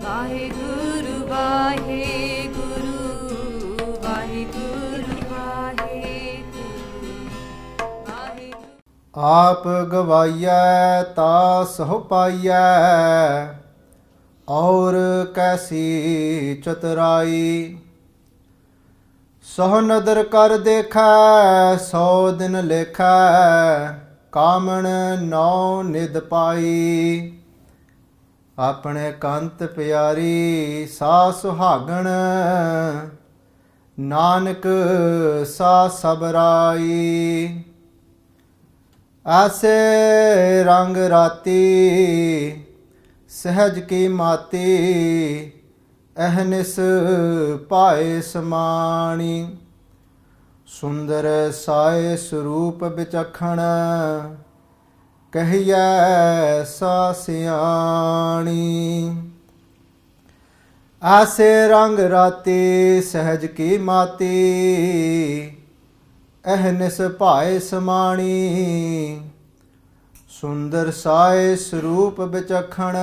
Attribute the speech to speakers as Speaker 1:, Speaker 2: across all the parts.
Speaker 1: Vaheguru, Vaheguru, Vaheguru, Vaheguru, Vaheguru.
Speaker 2: ਆਪ ਗਵਾਈਐ ਤਾ ਸਹੁ ਪਾਈਐ, ਔਰ ਕੈਸੀ ਚਤੁਰਾਈ। ਸਹੁ ਨਦਰ ਕਰ ਦੇਖੈ, 100 ਦਿਨ ਲੇਖੈ, ਕਾਮਣ 9 ਨਿਦ ਪਾਈ। ਆਪਣੇ ਕੰਤ ਪਿਆਰੀ ਸਾ ਸੁਹਾਗਣ, ਨਾਨਕ ਸਾ ਸਬਰਾਈ। ਐਸੇ ਰੰਗ ਰਾਤੀ ਸਹਿਜ ਕੀ ਮਾਤੀ, ਅਹਨਿਸ ਪਾਏ ਸਮਾਣੀ। ਸੁੰਦਰ ਸਾਏ ਸਰੂਪ ਵਿਚਖਣ, ਕਹੀਐ ਸਾ ਸਿਆਣੀ। ਐਸੇ ਰੰਗ ਰਾਤੀ ਸਹਿਜ ਕੀ ਮਾਤੀ, ਅਹਨਿਸ ਭਾਏ ਸਮਾਣੀ। ਸੁੰਦਰ ਸਾਏ ਸਰੂਪ ਵਿਚਖਣ,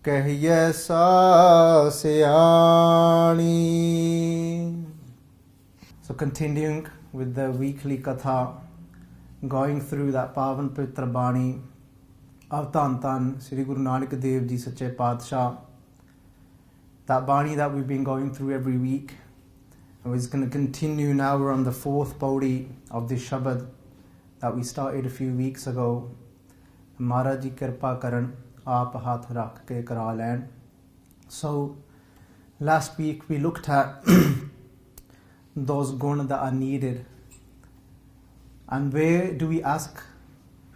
Speaker 2: ਕਹੀਐ ਸਾ ਸਿਆਣੀ। So continuing with the weekly katha, going through that Pavan Pavitra Bani of Dhan Dhan Sri Guru Nanak Dev Ji Sache Padshah. That Bani that we've been going through every week. And we're going to continue now. We're on the 4th Pauri of this Shabad that we started a few weeks ago. Maharaj Ji Kirpa Karan, Aap Haath Rakh Ke Kara Lain. So last week we looked at those gun that are needed. And where do we ask?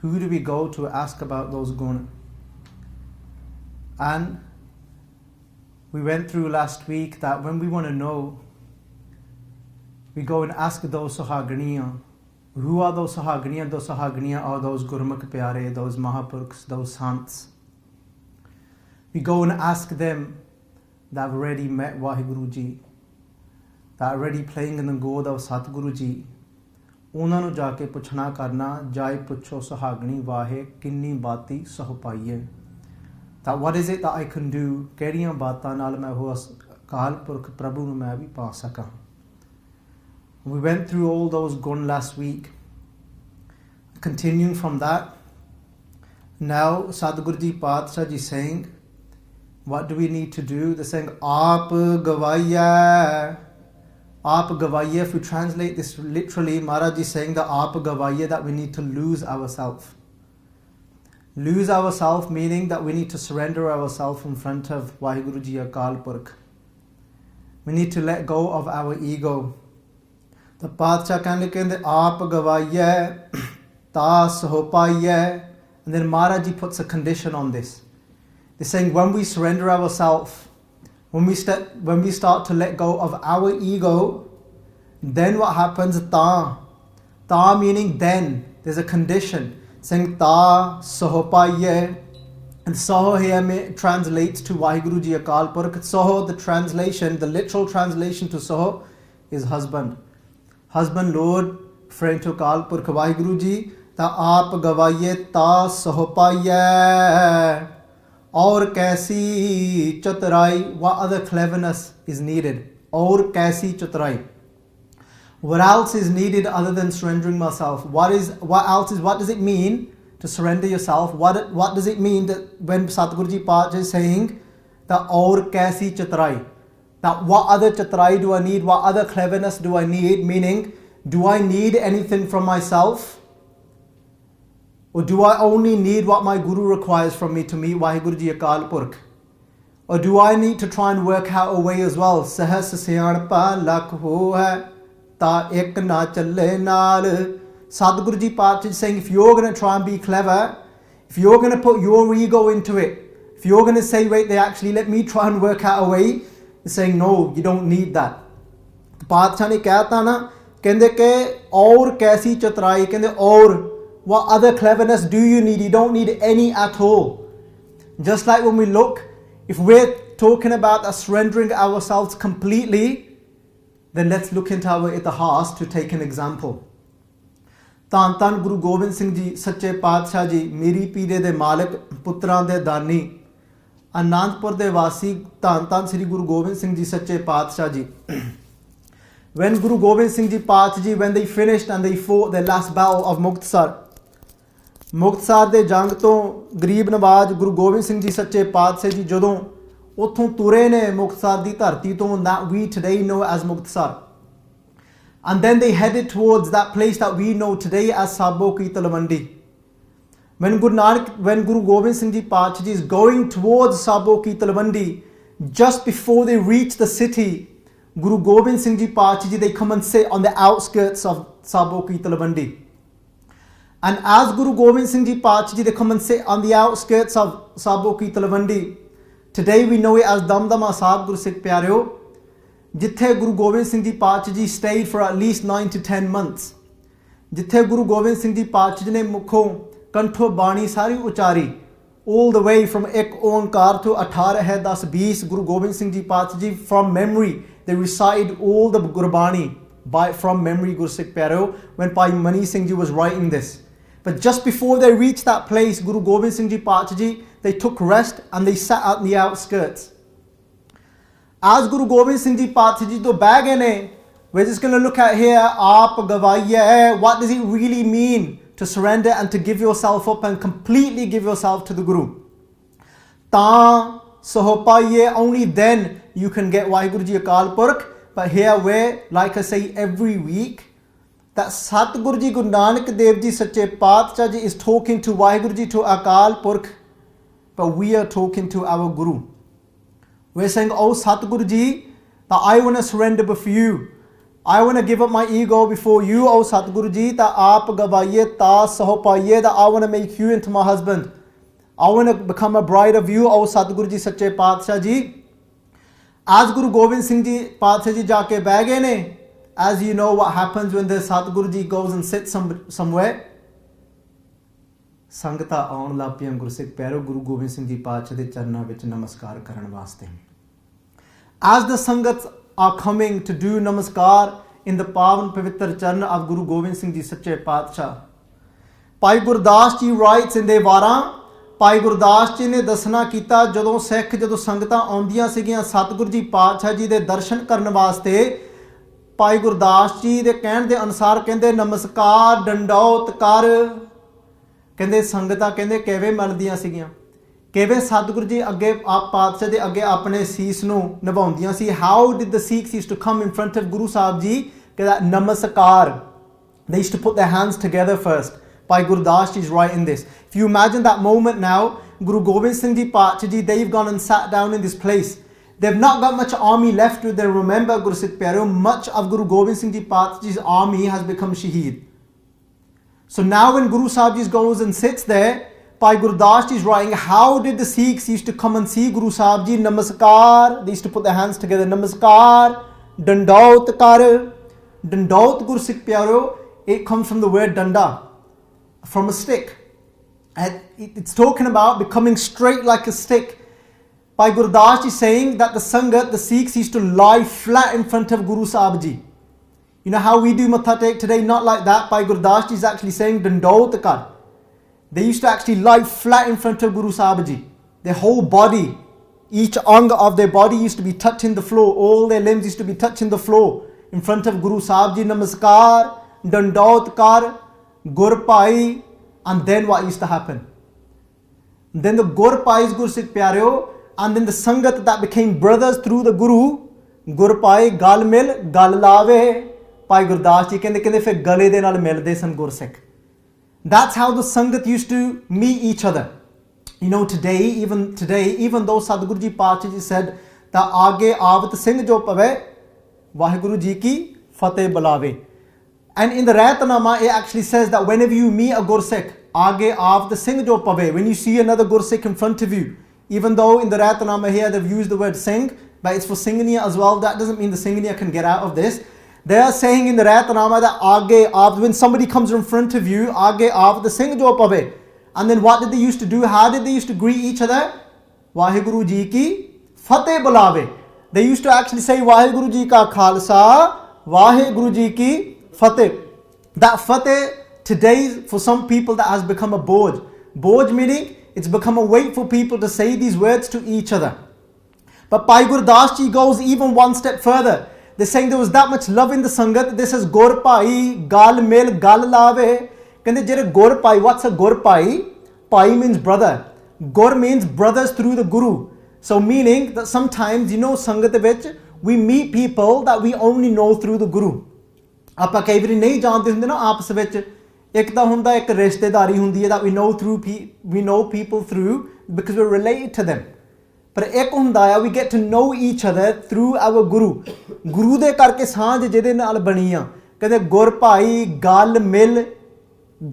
Speaker 2: Who do we go to ask about those gun? And we went through last week that when we want to know, we go and ask those Sahaganiya. Who are those Sahaganiya? Those Sahaganiya are those Gurmukh Pyare, those Mahapurkhs, those Sants. We go and ask them that have already met Vaheguru Ji, that are already playing in the God of Satguru Ji. ਉਹਨਾਂ ਨੂੰ ਜਾ ਕੇ ਪੁੱਛਣਾ ਕਰਨਾ, ਜਾਇ ਪੁੱਛੋ ਸੁਹਾਗਣੀ ਵਾਹੇ ਕਿੰਨੀ ਬਾਤੀ ਸਹੁ ਪਾਈਏ। ਤਾਂ what is it that I can do? ਕਿਹੜੀਆਂ ਬਾਤਾਂ ਨਾਲ ਮੈਂ ਉਹ ਅਕਾਲ ਪੁਰਖ ਪ੍ਰਭੂ ਨੂੰ ਮੈਂ ਵੀ ਪਾ ਸਕਾਂ। We went through all those gun last week. Continuing from that, now Sadguru Ji Padshah Ji saying, what do we need to do? They're saying, Aap gavaiya. Aap gavaiya, if we translate this literally, Maharaj is saying that Aap gavaiya, that we need to lose ourselves. Lose ourselves meaning that we need to surrender ourselves in front of Vaheguru Ji Akal Purkh. We need to let go of our ego. The Padshah ਕਹਿੰਦੇ ਆਪ ਗਵਾਈਐ ਤਾ ਸਹੁ ਪਾਈਐ. And then Maharaj Ji puts a condition on this. They're saying when we surrender ourselves, when we start to let go of our ego, then what happens? Ta meaning then. There's a condition. Saying ta sਹੁ ਪਾਈਐ. And Saho here translates to Vaheguru Ji Akal Purkh. Saho, the translation, the literal translation to Saho is husband. Husband, Lord, referring to Akal Purkh Vaheguru Ji. Ta aap gavaiye ta sਹੁ ਪਾਈਐ. Aur kaisi chaturai. What other cleverness is needed? Aur kaisi chaturai. What else is needed other than surrendering myself? What does it mean to surrender yourself? What does it mean that when Satguru Ji Padshah is saying that aur kaisi chaturai? That what other chaturai do I need? What other cleverness do I need? Meaning, do I need anything from myself? Or do I only need what my Guru requires from me to meet Vaheguru Ji Akal Purkh? Or do I need to try and work out a way as well? Sahas siyanpa lakh ho hai, ta ek na challe naal. Sadguru Ji Padshah is saying, if you're going to try and be clever, if you're going to put your ego into it, if you're going to say, wait, let me try and work out a way, he's saying, no, you don't need that. Padshah ne kya tha na, kende ke aur kaisi chaturai, kende aur, what other cleverness do you need? You don't need any at all. Just like when we look, if we're talking about us surrendering ourselves completely, then let's look into our itihas to take an example. Dhan Dhan Guru Gobind Singh Ji, Sache Padshah Ji, Meri Peere de Malik, Putran de Dani. Anandpur ਦੇ ਵਾਸੀ ਧੰਨ ਧੰਨ ਸ੍ਰੀ ਗੁਰੂ ਗੋਬਿੰਦ ਸਿੰਘ ਜੀ ਸੱਚੇ ਪਾਤਸ਼ਾਹ ਜੀ, when Guru Gobind Singh Ji Paatshah Ji, when they finished and they fought their last battle of Muktsar ਦੇ ਜੰਗ ਤੋਂ ਗਰੀਬ ਨਵਾਜ ਗੁਰੂ ਗੋਬਿੰਦ ਸਿੰਘ ਜੀ ਸੱਚੇ ਪਾਤਸ਼ਾਹ ਜੀ ਜਦੋਂ ਉੱਥੋਂ ਤੁਰੇ ਨੇ ਮੁਕਤਸਰ ਦੀ ਧਰਤੀ ਤੋਂ, that we today know as Muktsar, and then they headed towards that place that we know today as Sabo Ki Talwandi. When Guru Gobind Singh Ji Paatshah Ji is going towards Sabo Ki Talwandi, just before they reach the city, Guru Gobind Singh Ji Paatshah Ji, they come and sit on the outskirts of Sabo Ki Talwandi. And as Guru Gobind Singh Ji Paatshah Ji, they come and sit on the outskirts of Sabo Ki Talwandi. Today we know it as Damdama Sahib, Guru Sikh Pyareo, jithe Guru Gobind Singh Ji Paatshah Ji stayed for at least 9 to 10 months. Jithe Guru Gobind Singh Ji Paatshah Ji ne mukho kantho bani sari uchari, all the way from Ek Onkar to 18 hai 10 20, Guru Gobind Singh Ji Paatshah Ji from memory, they recite all the Gurbani from memory, Guru Sikh Pyareo, when Bhai Mani Singh Ji was writing this. But just before they reached that place, Guru Gobind Singh Ji Paatshah Ji, they took rest and they sat at the outskirts. As Guru Gobind Singh Ji Paatshah Ji to bag in it, we're just going to look at here, Aap Gavaiye, what does it really mean to surrender and to give yourself up and completely give yourself to the Guru? Ta Sahopaiye, only then you can get Vaheguru Ji Akal Purkh. But here where, like I say every week, that Satguru Ji Guru Nanak Dev Ji Sache Paatshah Ji is talking to Vaheguru Ji to Akal Purkh, but we are talking to our Guru. We're saying, oh Satguru Ji, that I want to surrender before you. I want to give up my ego before you, oh Satguru Ji, that aap gavaiye ta sahopaiye, that I want to make you into my husband. I want to become a bride of you, oh Satguru Ji Sache Paatshah Ji. As Guru Gobind Singh Ji Paatshah Ji jaake beh gaye ne, as you know what happens when the Satguru Ji goes and sits somewhere. Sangata aun ਲੱਗ ਪਈਆਂ ਗੁਰੂ ਸਿੱਖ ਪਿਆਰੋ ਗੁਰੂ ਗੋਬਿੰਦ ਸਿੰਘ ਜੀ ਪਾਤਸ਼ਾਹ ਦੇ ਚਰਨਾਂ ਵਿੱਚ ਨਮਸਕਾਰ ਕਰਨ ਵਾਸਤੇ. As the Sangats are coming to do namaskar in the pavan pavitra charan of Guru Gobind Singh Ji Sache Paatshah, Bhai Gurdas Ji writes in their Varan, Bhai Gurdas Ji ne ਦੱਸਣਾ ਕੀਤਾ ਜਦੋਂ ਸਿੱਖ ਜਦੋਂ ਸੰਗਤਾਂ ਆਉਂਦੀਆਂ ਸੀਗੀਆਂ ਸਤਿਗੁਰੂ ਜੀ ਪਾਤਸ਼ਾਹ ਜੀ ਦੇ ਦਰਸ਼ਨ ਕਰਨ ਵਾਸਤੇ, ਭਾਈ ਗੁਰਦਾਸ ਜੀ ਦੇ ਕਹਿਣ ਦੇ ਅਨੁਸਾਰ ਕਹਿੰਦੇ ਨਮਸਕਾਰ ਡੰਡੌਤ ਕਰ, ਕਹਿੰਦੇ ਸੰਗਤਾਂ ਕਹਿੰਦੇ ਕਿਵੇਂ ਮਲਦੀਆਂ ਸੀਗੀਆਂ, ਕਿਵੇਂ ਸਤਿਗੁਰੂ ਜੀ ਅੱਗੇ ਆਪ ਪਾਤਸ਼ਾਹ ਦੇ ਅੱਗੇ ਆਪਣੇ ਸੀਸ ਨੂੰ ਨਿਭਾਉਂਦੀਆਂ ਸੀ. How did the Sikhs used to come in front of Guru Sahib Ji? ਕਹਿੰਦਾ ਨਮਸਕਾਰ. They used to put their hands together first. Bhai Gurdas Ji is writing this. If you imagine that moment now, Guru Gobind Singh Ji Paatshah Ji, they've gone and sat down in this place. They've not got much army left with them. Remember, Guru Sikh Pyareo, much of Guru Gobind Singh Ji Paatshah Ji's army has become shaheed. So now when Guru Sahib Ji goes and sits there, Bhai Gurdas Ji is writing, how did the Sikhs used to come and see Guru Sahib Ji? Namaskar. They used to put their hands together. Namaskar. Dandaut kar. Dandaut, Guru Sikh Pyareo, it comes from the word danda, from a stick. And it's talking about becoming straight like a stick. Bhai Gurdas Ji saying that the Sangat, the Sikhs used to lie flat in front of Guru Sahib Ji. You know how we do Matha Tek today? Not like that. Bhai Gurdas Ji is actually saying Dandaut kar. They used to actually lie flat in front of Guru Sahib Ji. Their whole body, each anga of their body used to be touching the floor. All their limbs used to be touching the floor in front of Guru Sahib Ji. Namaskar, Dandaut kar, Gur Pai. And then what used to happen? Then the Gur Pais, Guru Sikh Pyareo, and then the Sangat that became brothers through the Guru, Gur Pai, Gal Mil, Gal Lave, Bhai Gurdas Ji ਕਹਿੰਦੇ ਫਿਰ ਗਲੇ ਦੇ ਨਾਲ ਮਿਲਦੇ ਸਨ ਗੁਰਸਿੱਖ. That's how the Sangat used to meet each other. You know, today, even though Sadhguru Ji Paatshah Ji said that aage avat singh jo pave, Vaheguru Ji ki fateh bulave. And in the Raitnama, it actually says that whenever you meet a Gursikh, aage avat singh jo pave, when you see another Gursikh in front of you, even though in the Raitnama here they've used the word singh, but it's for Singhniya as well, that doesn't mean the Singhniya can get out of this. They are saying in the Raitnama that aage avat, when somebody comes in front of you, aage avat singh jo pave. And then what did they used to do? How did they used to greet each other? Vaheguru Ji ki fateh bulave. They used to actually say Vaheguru Ji ka khalsa, Vaheguru Ji ki fateh. That fateh today for some people that has become a boj. Boj meaning It's become a weight for people to say these words to each other. But Bhai Gurdas Ji goes even one step further. They're saying there was that much love in the Sangat. This is Gur Bhai, Gal Mil, Gal Lave. Kende jere Gur Bhai, what's a Gur Bhai? Bhai means brother. Gur means brothers through the Guru. So meaning that sometimes, Sangat vich, we meet people that we only know through the Guru. ਆਪਾਂ ਕਈ ਵਾਰੀ ਨਹੀਂ ਜਾਣਦੇ ਹੁੰਦੇ ਨਾ ਆਪਸ ਵਿੱਚ ਇੱਕ ਤਾਂ ਹੁੰਦਾ ਇੱਕ ਰਿਸ਼ਤੇਦਾਰੀ ਹੁੰਦੀ ਹੈ that we know people through because we're related to them. ਪਰ ਇੱਕ ਹੁੰਦਾ ਆ we get to know each other through our ਗੁਰੂ ਦੇ ਕਰਕੇ ਸਾਂਝ ਜਿਹਦੇ ਨਾਲ ਬਣੀ ਆ ਕਹਿੰਦੇ ਗੁਰ ਭਾਈ ਗੱਲ ਮਿਲ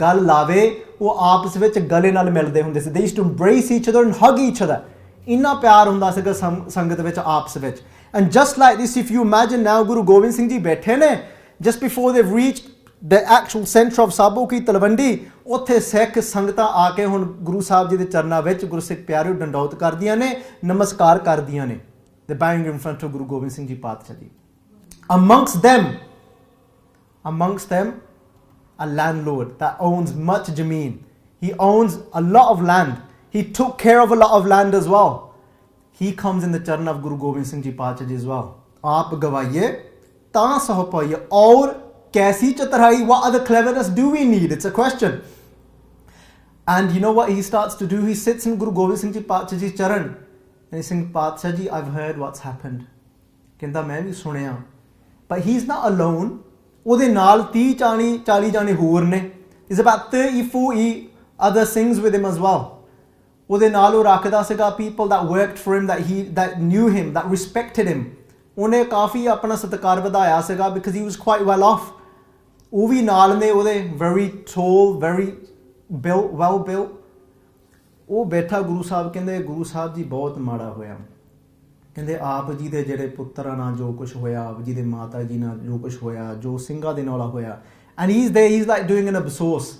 Speaker 2: ਗੱਲ ਲਾਵੇ ਉਹ ਆਪਸ ਵਿੱਚ ਗਲੇ ਨਾਲ ਮਿਲਦੇ ਹੁੰਦੇ ਸੀ. They used to embrace each other and hug each other. ਇੰਨਾ ਪਿਆਰ ਹੁੰਦਾ ਸੀਗਾ ਸੰਗਤ ਵਿੱਚ ਆਪਸ ਵਿੱਚ. And just like this, if you imagine now Guru Gobind Singh Ji ਬੈਠੇ ਨੇ just before they've reached the actual center of Sabo Ki Talwandi, ਉੱਥੇ ਸਿੱਖ ਸੰਗਤਾਂ ਆ ਕੇ ਹੁਣ ਗੁਰੂ ਸਾਹਿਬ ਜੀ ਦੇ ਚਰਨਾਂ ਵਿੱਚ ਗੁਰਸਿੱਖ ਪਿਆਰਿਓ ਡੰਡੌਤ ਕਰਦੀਆਂ ਨੇ ਨਮਸਕਾਰ ਕਰਦੀਆਂ ਨੇ. They're bowing in front of Guru Gobind Singh Ji Paatshah Ji. Amongst them a landlord that owns much jameen. He owns a lot of land. He took care of a lot of land as well. He comes in the charan of Guru Gobind Singh Ji Paatshah Ji as well. Aap gawaiye taan saho paiye aur kaisi chatarai, what other cleverness do we need? It's a question. And you know what he starts to do? He sits in Guru Gobind Singh Ji Paatshah Ji's charan and he's saying, Paatshah Ji, I've heard what's happened. Kenda main bhi sunaya. But he's not alone. Ode naal 30-40 jane ਹੋਰ ਨੇ. There's about 30-40 other Singhs with him as well. Ode naal ਉਹ ਰੱਖਦਾ ਸੀਗਾ people that worked for him, that knew him, that respected him. ਉਹਨੇ ਕਾਫੀ ਆਪਣਾ ਸਤਿਕਾਰ ਵਧਾਇਆ ਸੀਗਾ because he was quite well off. ਉਹ ਵੀ ਨਾਲ ਨੇ ਉਹਦੇ very tall, very built, well built. ਉਹ ਬੈਠਾ ਗੁਰੂ ਸਾਹਿਬ ਕਹਿੰਦੇ ਗੁਰੂ ਸਾਹਿਬ ਜੀ ਬਹੁਤ ਮਾੜਾ ਹੋਇਆ. ਕਹਿੰਦੇ ਆਪ ਜੀ ਦੇ ਜਿਹੜੇ ਪੁੱਤਰਾਂ ਨਾਲ ਜੋ ਕੁਝ ਹੋਇਆ, ਆਪ ਜੀ ਦੇ ਮਾਤਾ ਜੀ ਨਾਲ ਜੋ ਕੁਝ ਹੋਇਆ, ਜੋ ਸਿੰਘਾਂ ਦੇ ਨਾਲ ਹੋਇਆ. And he's there, he's like doing an absource.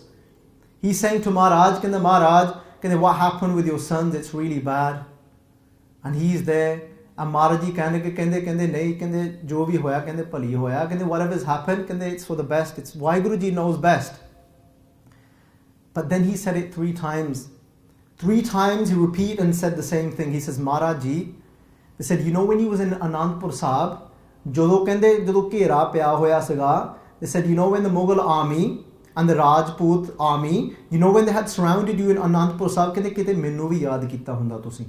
Speaker 2: He's saying to Maharaj, ਕਹਿੰਦੇ Maharaj, ਕਹਿੰਦੇ what happened with your sons, it's really bad. And he's there. And Maharaj Ji ਕਹਿੰਦੇ ਨਹੀਂ ਕਹਿੰਦੇ ਜੋ ਵੀ ਹੋਇਆ ਕਹਿੰਦੇ ਭਲੀ ਹੋਇਆ ਕਹਿੰਦੇ whatever's happened ਕਹਿੰਦੇ it's for the best, it's Vaheguru Ji knows best. But then he said it 3 times. 3 times he repeated and said the same thing. He says, Maharaj Ji, they said, you know when he was in Anandpur Sahib, ਜਦੋਂ ਘੇਰਾ ਪਿਆ ਹੋਇਆ ਸੀਗਾ, they said, you know when the Mughal army and the Rajput army, you know when they had surrounded you in Anandpur Sahib, ਕਹਿੰਦੇ ਕਿਤੇ ਮੈਨੂੰ ਵੀ ਯਾਦ ਕੀਤਾ ਹੁੰਦਾ ਤੁਸੀਂ.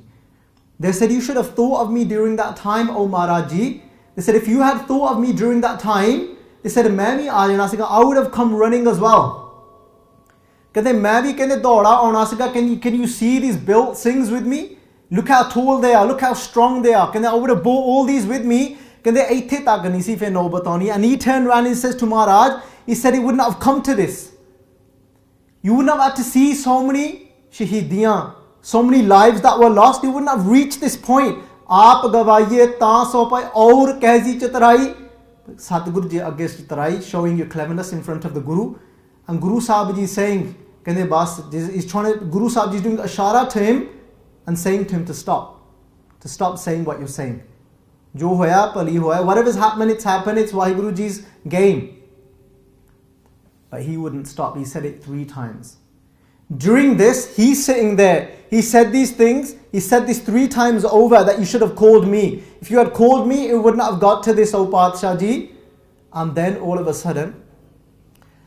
Speaker 2: They said, you should have thought of me during that time, O Maharaj Ji. They said, if you had thought of me during that time, they said, ਮੈਂ ਵੀ ਆ ਜਾਣਾ ਸੀਗਾ, I would have come running as well. ਕਹਿੰਦੇ ਮੈਂ ਵੀ ਕਹਿੰਦੇ ਦੌੜਾ ਆਉਣਾ ਸੀਗਾ. Can you see these built things with me? Look how tall they are, look how strong they are. ਕਹਿੰਦੇ I would have brought all these with me. ਕਹਿੰਦੇ ਇੱਥੇ ਤੱਕ ਨਹੀਂ ਸੀ ਫਿਰ ਨੌਬਤ ਆਉਣੀ. And he turned around and says to Maharaj, he said he wouldn't have come to this. You wouldn't have had to see so many shahidiyan, so many lives that were lost. You wouldn't have reached this point. ਆਪ ਗਵਾਈਏ ਤਾਂ ਸੋ ਪਾਏ ਔਰ ਕੈਸੀ ਚਤਰਾਈ. Satguru Ji ਅੱਗੇ ਚਤਰਾਈ, showing your cleverness in front of the Guru. And Guru Sahib Ji is saying, ਕਹਿੰਦੇ ਬਸ, he's trying to, Guru Sahib Ji is doing ashara to him and saying to him to stop saying what you're saying. Jo hoya pali hoya, whatever's happened, it's happened, it's Vaheguru Ji's game. But he wouldn't stop. He said it 3 times. During this, he's sitting there. He said these things. He said this 3 times over that you should have called me. If you had called me, it wouldn't have got to this, O Paatshah Ji. And then all of a sudden,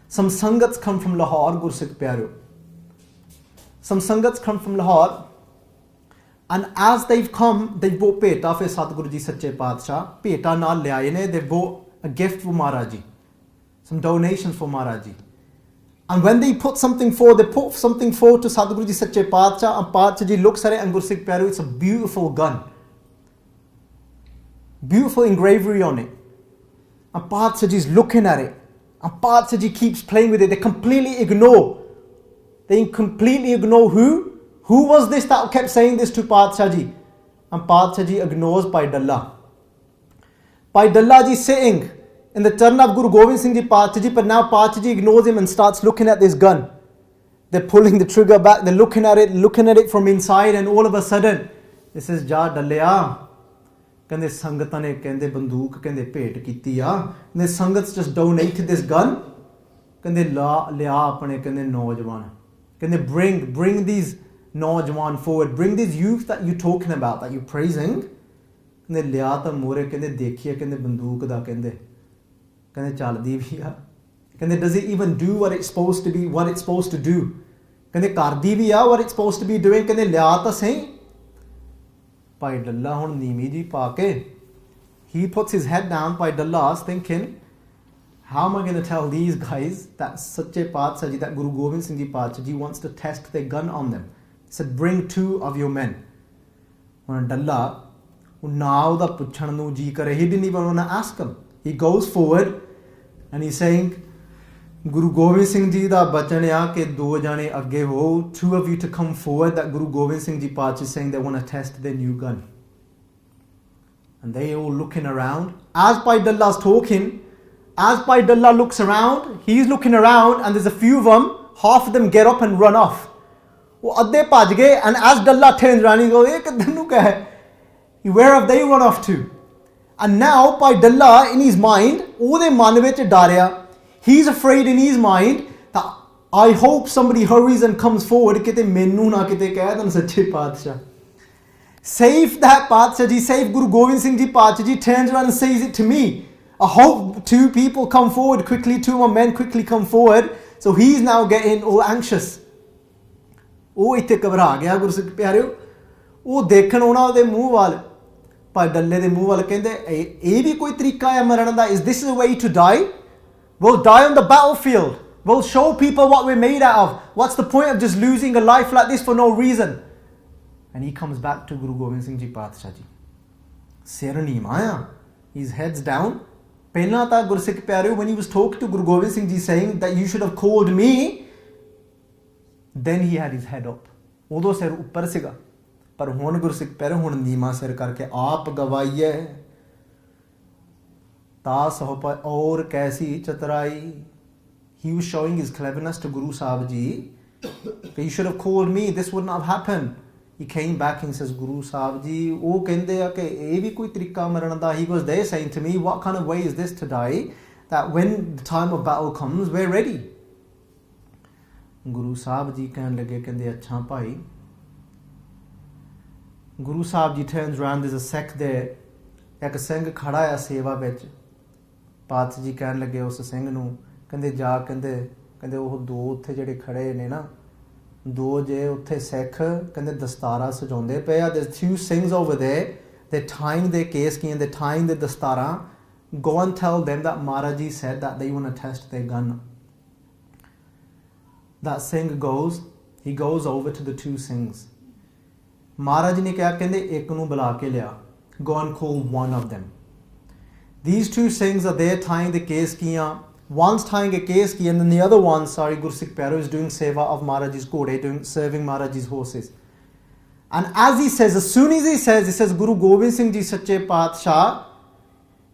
Speaker 2: some Sangats come from Lahore, Gursikh Pyareo. Some Sangats come from Lahore. And as they've come, they've brought Peta for Satguru Ji Sache Paatshah. Peta naal le aaye ne, they've brought a gift for Maharaj Ji. Some donations for Maharaj Ji. And when they put something forward, they put something forward to Satguru Ji Sache Paatshah, and Paatshah Ji looks at it and Gursikh Pyareo, it's a beautiful gun. Beautiful engravery on it. And Paatshah Ji is looking at it. And Paatshah Ji keeps playing with it. They completely ignore. They completely ignore who? Who was this that kept saying this to Paatshah Ji? And Paatshah Ji ignores Bhai Dalla. Bhai Dalla Ji sitting in the charan of Guru Gobind Singh Ji Paatshah Ji, but now Paatshah Ji ignores him and starts looking at this gun. They're pulling the trigger back, they're looking at it from inside, and all of a sudden, this is Ja Dalliya. ਕਹਿੰਦੇ ਸੰਗਤਾਂ ਨੇ ਕਹਿੰਦੇ ਬੰਦੂਕ ਕਹਿੰਦੇ ਭੇਟ ਕੀਤੀ ਆ. ਕਹਿੰਦੇ ਸੰਗਤ just donated this gun. ਕਹਿੰਦੇ ਲਿਆ ਆਪਣੇ ਕਹਿੰਦੇ ਨੌਜਵਾਨ. ਕਹਿੰਦੇ bring these नौजवान forward, bring this youth that you're talking about, that you're praising. कहंदे लिया तां मोरे, कहंदे देखिए, कहंदे बंदूक दा, कहंदे चलदी भी आ, कहंदे does it even do what it's supposed to be, what it's supposed to do, कहंदे करदी भी आ what it's supposed to be doing, कहंदे लिया तां सही. भाई डल्ला हुण नीवी जी पा के, he puts his head down, भाई डल्ला thinking, how am I going to tell these guys that Sache Paatshah Ji, that Guru Gobind Singh Ji Paatshah Ji wants to test their gun on them? He said, bring 2 of your men. When Dalla, now the puchanu ji kare, he didn't even want to ask him. He goes forward and he's saying, Guru Gobind Singh Ji da bachan ya ke 2 jane agge ho, 2 of you to come forward, that Guru Gobind Singh Ji Paatshah is saying they want to test their new gun. And they all looking around. As Pai Dalla's talking, as Pai Dalla looks around, he's looking around and there's a few of them, half of them get up and run off. वो अद्धे भज गए, and as Dalla turns around, he goes, where have they run off to? And now Pai Dalla in his mind, ਉਹਦੇ ਮਨ ਵਿੱਚ ਡਰਿਆ, he's afraid in his mind that I hope somebody hurries and comes forward, ਕਿਤੇ ਮੈਨੂੰ ਨਾ ਕਿਤੇ ਕਹਿ ਦੇਣ ਸੱਚੇ ਪਾਤਸ਼ਾਹ. Save that Paatshah Ji, save Guru Gobind Singh Ji Paatshah Ji, turns around and says it to me. I hope 2 people come forward quickly, 2 more men quickly come forward. So he's now getting all anxious. ਉਹ ਇੱਥੇ ਘਬਰਾ ਗਿਆ ਗੁਰੂ ਸਿੱਖ ਪਿਆਰਿਓ. ਉਹ ਦੇਖਣ ਉਹਨਾਂ ਉਹਦੇ ਮੂੰਹ ਵੱਲ, ਭਾਈ ਡੱਲੇ ਦੇ ਮੂੰਹ ਵੱਲ, ਕਹਿੰਦੇ ਇਹ ਵੀ ਕੋਈ ਤਰੀਕਾ ਹੈ ਮਰਨ ਦਾ? Is this the way to die? We'll die on the battlefield. We'll show people what we're made out of. What's the point of just losing a life like this for no reason? And he comes back to Guru Gobind Singh Ji Paatshah Ji. ਸਿਰ ਨੀਵਾਂ, his head's down. ਪਹਿਲਾਂ ਤਾਂ ਗੁਰਸਿੱਖ ਪਿਆਰਿਓ, when he was talking to Guru Gobind Singh Ji saying that you should have called me, then he had his head up. ਉਦੋਂ ਸਿਰ ਉੱਪਰ ਸੀਗਾ, ਪਰ ਹੁਣ ਗੁਰਸਿੱਖ ਪਿਆਰਿਓ ਹੁਣ ਨੀਵਾਂ ਸਿਰ ਕਰਕੇ ਆਪ ਗਵਾਈਏ ਤਾਸ ਹੋ ਪਾ ਔਰ ਕੈਸੀ ਚਤਰਾਈ. He was showing his cleverness to Guru Sahib Ji. You should have called me, this wouldn't have happened. He came back and says, Guru Sahib Ji, ਉਹ ਕਹਿੰਦੇ ਆ ਕਿ ਇਹ ਵੀ ਕੋਈ ਤਰੀਕਾ ਮਰਨ ਦਾ? He goes, they're saying to me, what kind of way is this to die, that when the time of battle comes, we're ready. Guru Sahib Ji ਕਹਿਣ ਲੱਗੇ, ਕਹਿੰਦੇ ਅੱਛਾ ਭਾਈ. Guru Sahib Ji turns around, there's a sect there, ਇੱਕ ਸਿੰਘ ਖੜਾ ਆ ਸੇਵਾ ਵਿੱਚ. ਪਾਤਸ਼ਾਹ ਜੀ ਕਹਿਣ ਲੱਗੇ ਉਸ ਸਿੰਘ ਨੂੰ, ਕਹਿੰਦੇ ਜਾ, ਕਹਿੰਦੇ ਉਹ 2 ਉੱਥੇ ਜਿਹੜੇ ਖੜੇ ਨੇ ਨਾ, 2 ਜੇ ਉੱਥੇ ਸਿੱਖ, ਕਹਿੰਦੇ ਦਸਤਾਰਾਂ ਸਜਾਉਂਦੇ ਪਏ ਆ. There's 2 Singhs over there, they're tying their keskiyaan, they're tying the dastaran. Go and tell them that Maharaj Ji said that they want to test their gun. That Singh goes, he goes over to the 2 Singhs. Maharaj Ji ne kiha, ਕਹਿੰਦੇ ਇੱਕ ਨੂੰ ਬੁਲਾ ਕੇ ਲਿਆ. Go and call one of them. These 2 Singhs are there tying the keskiyaan. One's tying a keski and then the other one, Guru Sikh Pyaro, is doing seva of Maharaj's Ghode, serving Maharaj's horses. And as he says, as soon as he says, Guru Gobind Singh Ji Sache Paatshah,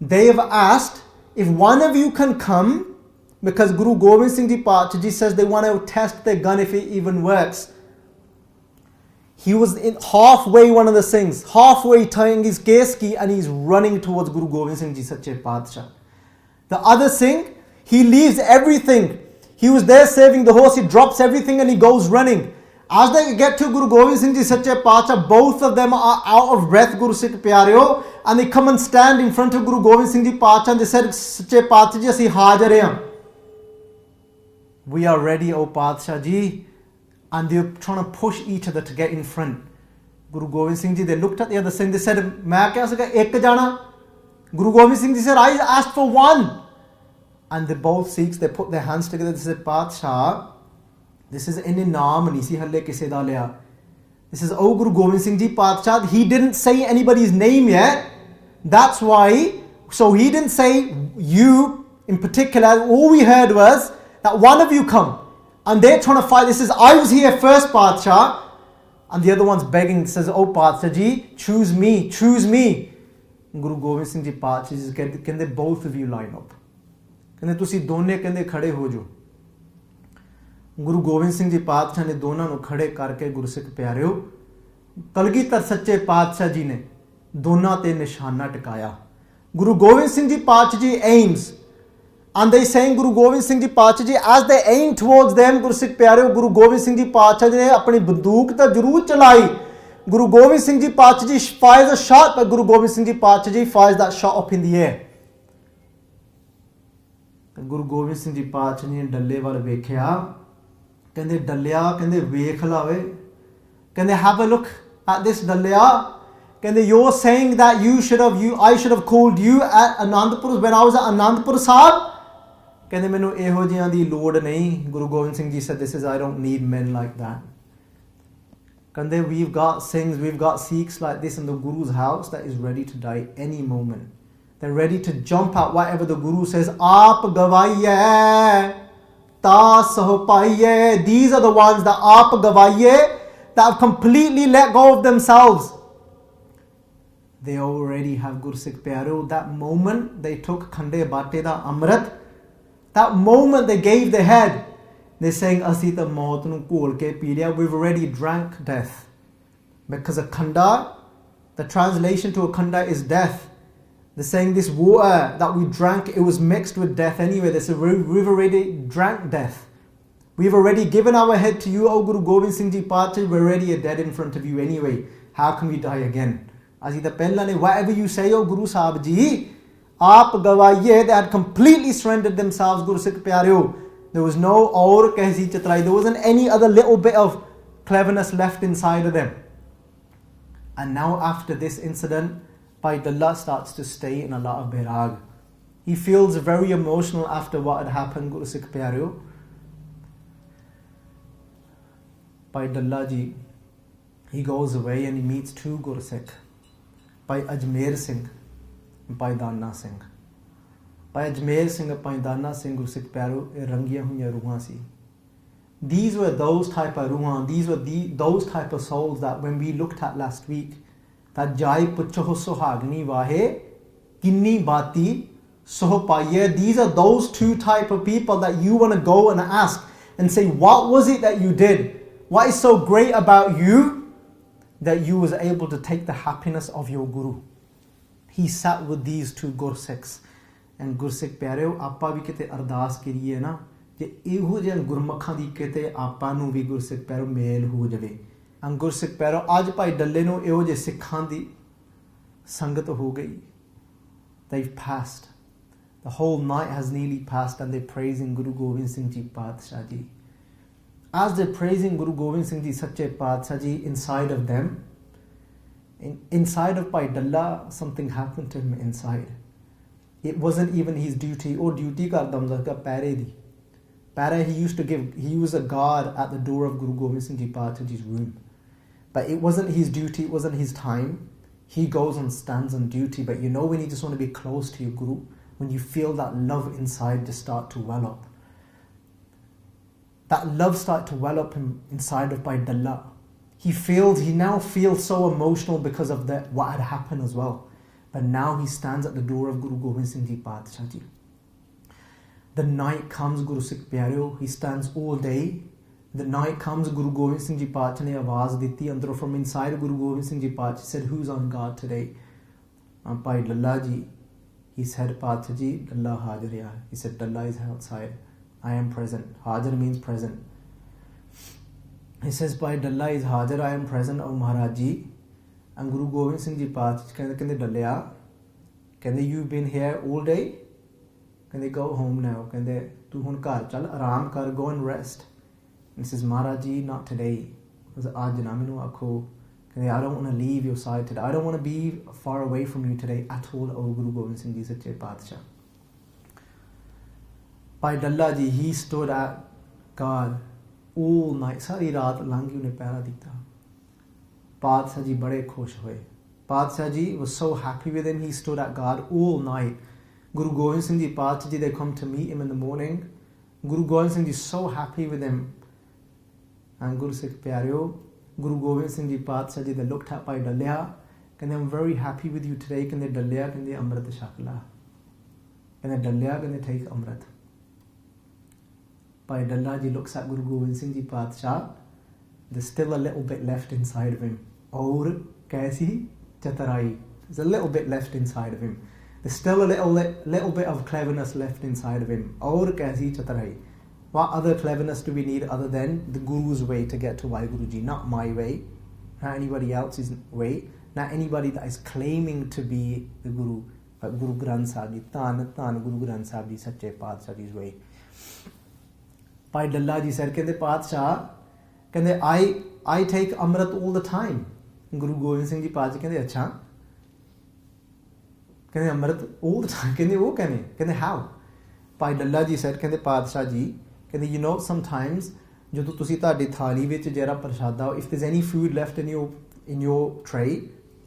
Speaker 2: they have asked if one of you can come, because Guru Gobind Singh Ji Paatshah Ji says they want to test their gun if it even works. He was halfway, one of the Singhs, halfway tying his keski and he's running towards Guru Gobind Singh Ji Sache Paatshah. The other Singh, he leaves everything. He was there serving the horse. He drops everything and he goes running. As they get to Guru Gobind Singh Ji Sache Paatshah, both of them are out of breath, Guru Sikh Pyareo, and they come and stand in front of Guru Gobind Singh Ji Paatshah and they said, Sache Paatshah Ji, assi hajar hain. We are ready, O Paatshah Ji. And they're trying to push each other to get in front. Guru Gobind Singh Ji, they looked at the other Singh, they said, main kya saka ek jana? Guru Gobind Singh Ji said, I asked for one. And they both Sikhs, they put their hands together, they said, Paatshah, this is in naam nahi si halle kise da liya. This is, oh Guru Gobind Singh Ji Paatshah, he didn't say anybody's name yet. That's why, so he didn't say you in particular. All we heard was that one of you come. And they're trying to fight. This is, I was here first, Paatshah. And the other one's begging, says, oh Paatshah Ji, choose me, choose me. Guru Gobind Singh Ji Paatshah Ji said, can they both of you line up? ਕਹਿੰਦੇ ਤੁਸੀਂ ਦੋਨੇ ਕਹਿੰਦੇ ਖੜੇ ਹੋ ਜਾਓ. ਗੁਰੂ ਗੋਬਿੰਦ ਸਿੰਘ ਜੀ ਪਾਤਸ਼ਾਹ ਨੇ ਦੋਨਾਂ ਨੂੰ ਖੜੇ ਕਰਕੇ ਗੁਰਸਿੱਖ ਪਿਆਰਿਓ, ਕਲਗੀਧਰ ਸੱਚੇ ਪਾਤਸ਼ਾਹ ਜੀ ਨੇ ਦੋਨਾਂ ਤੇ ਨਿਸ਼ਾਨਾ ਟਿਕਾਇਆ. Guru Gobind Singh Ji Paatshah Ji aims And they saying Guru Gobind Singh Ji Paatshah Ji, as they aimed towards them, Gursikh Pyareo, Guru Gobind Singh Ji Paatshah Ji ne apni bandook ta zarur chalai. Guru Gobind Singh Ji Paatshah Ji fires a shot, but Guru Gobind Singh Ji Paatshah Ji fires that shot up in the air. Guru Gobind Singh Ji Paatshah Ji ne dalle wal vekhya, kehinde dalliya, kehinde vekh lawe, kehinde have a look at this dalliya. Kehinde you're saying that I should have called you at Anandpur when I was at Anandpur Sahib. Kehinde mainu eho jihan di lod nahi. Guru Gobind Singh Ji said, I don't need men like that. Kehinde we've got Singhs, we've got Sikhs like this in the Guru's house that is ready to die any moment. They're ready to jump at whatever the Guru says. Aap gawaiye, ta saho paiye. These are the ones that aap gawaiye, that have completely let go of themselves. They already have Gursikh Pyareo. That moment they took Khande Bate da Amrit, that moment they gave the head, they're saying, Asi ta maut nu ghol ke pee liya. We've already drank death. Because a khanda, the translation to a khanda is death. They're saying this water that we drank, it was mixed with death anyway. They said, we've already drank death. We've already given our head to you, O Guru Gobind Singh Ji Paatshah. We're already dead in front of you anyway. How can we die again? Asi ta pehla ne, whatever you say, O Guru Sahib Ji, aap gawaiye. They had completely surrendered themselves, Gursikh Pyareo. There was no aur kaisi chatrai. There wasn't any other little bit of cleverness left inside of them. And now after this incident, Bhai Dalla starts to stay in a lot of bairag. He feels very emotional after what had happened, Gursikh Pyareo. Bhai Dalla Ji, he goes away and he meets two Gursikh, Bhai Ajmer Singh and Bhai Dana Singh. Bhai Ajmer Singh and Bhai Dana Singh, Gursikh Pyareo, rangiyan huiyan ruhan si. These were those type of ruhan, these were those type of souls that when we looked at last week, that jai pucho sohagni vahe, kinni bati soh paiye. These are those two type of people that you want to go and ask and say, what was it that you did? What is so great about you that you was able to take the happiness of your Guru? He sat with these two Gursikhs. And Gursikh Pyareo, ਆਪਾਂ ਵੀ ਕਿਤੇ ਅਰਦਾਸ ਕਰੀਏ ਨਾ ਜੇ ਇਹੋ ਜਿਹੇ ਗੁਰਮੁਖਾਂ ਦੀ ਕਿਤੇ ਆਪਾਂ ਨੂੰ ਵੀ Gursikh Pyareo ਮੇਲ ਹੋ ਜਾਵੇ। And Gursikh Pyareo, ਅੱਜ ਭਾਈ ਡੱਲੇ ਨੂੰ ਇਹੋ ਜਿਹੇ ਸਿੱਖਾਂ ਦੀ ਸੰਗਤ ਹੋ ਗਈ। They've passed. The whole night has nearly passed and they're praising Guru Gobind Singh Ji Paatshah Ji. As they're praising Guru Gobind Singh Ji Sache Paatshah Ji, inside of them, inside of Bhai Dalla, something happened to him inside. It wasn't even his duty. Oh, duty karda hunda ka pare di. Pare he used to give. He was a guard at the door of Guru Gobind Singh Ji Paatshah Ji's room. But it wasn't his duty. It wasn't his time. He goes and stands on duty. But you know when you just want to be close to your Guru, when you feel that love inside just start to well up. That love started to well up inside of Bhai Dalla. He now feels so emotional because of what had happened as well. But now he stands at the door of Guru Gobind Singh Ji Paatshah Ji. The night comes, Gursikh Pyareo, he stands all day. The night comes, Guru Gobind Singh Ji Paatshah ne awaaz diti andro from inside Guru Gobind Singh Ji Paatshah said, who's on guard today? And Bhai Dalla Ji, he said, Paatshah Ji, Dalla Hajar hai. He said, Dalla is outside. I am present. Hajar means present. He says, Bhai Dalla is Hajar, I am present, O Maharaj Ji. And Guru Gobind Singh Ji Paatshah kehinde Dallaya, kehinde you've been here all day, kehinde go home now, kehinde tu hun ghar chal, aram kar, go and rest. And he says, Maharaj Ji, not today. He says, aaj na mainu aakho, kehinde I don't want to leave your side today. I don't want to be far away from you today at all, O Guru Gobind Singh Ji Sache Paatshah. Bhai Dalla Ji, he stood at guard all night, sari raat lang unhe pehra dita. Paatshah Ji bade khush hoye. Paatshah Ji was so happy with him, he stood at guard all night. Guru Gobind Singh Ji Paatshah Ji, they come to meet him in the morning. Guru Gobind Singh Ji is so happy with him. And Gursikh Pyareo, Guru Gobind Singh Ji Paatshah Ji, they looked at Bhai Dallaya, and I'm very happy with you today. Can they Dallaya, can they Amrit Shakla? Can they Dallaya, can they take Amrit? Bhai Dalla Ji looks at Guru Gobind Singh Ji Paatshah. There's still a little bit left inside of him. Aur kaisi chatarai. There's a little bit left inside of him. there's still a little bit of cleverness left inside of him. Aur kaisi chatarai. What other cleverness do we need other than the Guru's way to get to Vaheguru Ji? Not my way, not anybody else's way, not anybody that is claiming to be the Guru, but Guru Granth Sahib Ji, Tan Guru Granth Sahib Ji, Sache Paatshah Ji's way. Bhai Dalla Ji said, Kende Paatshah, Kende I take Amrit all the time. Guru Gobind Singh Ji Paatshah Kende Acha? Kende Amrit all the time. Kende wo kende? Kende how? Bhai Dalla Ji said, Kende Paatshah Ji, Kende you know sometimes ਜਦੋਂ ਤੁਸੀਂ ਤੁਹਾਡੀ ਥਾਲੀ ਵਿੱਚ ਜਿਹੜਾ ਪ੍ਰਸ਼ਾਦਾ if there's any food left in your tray,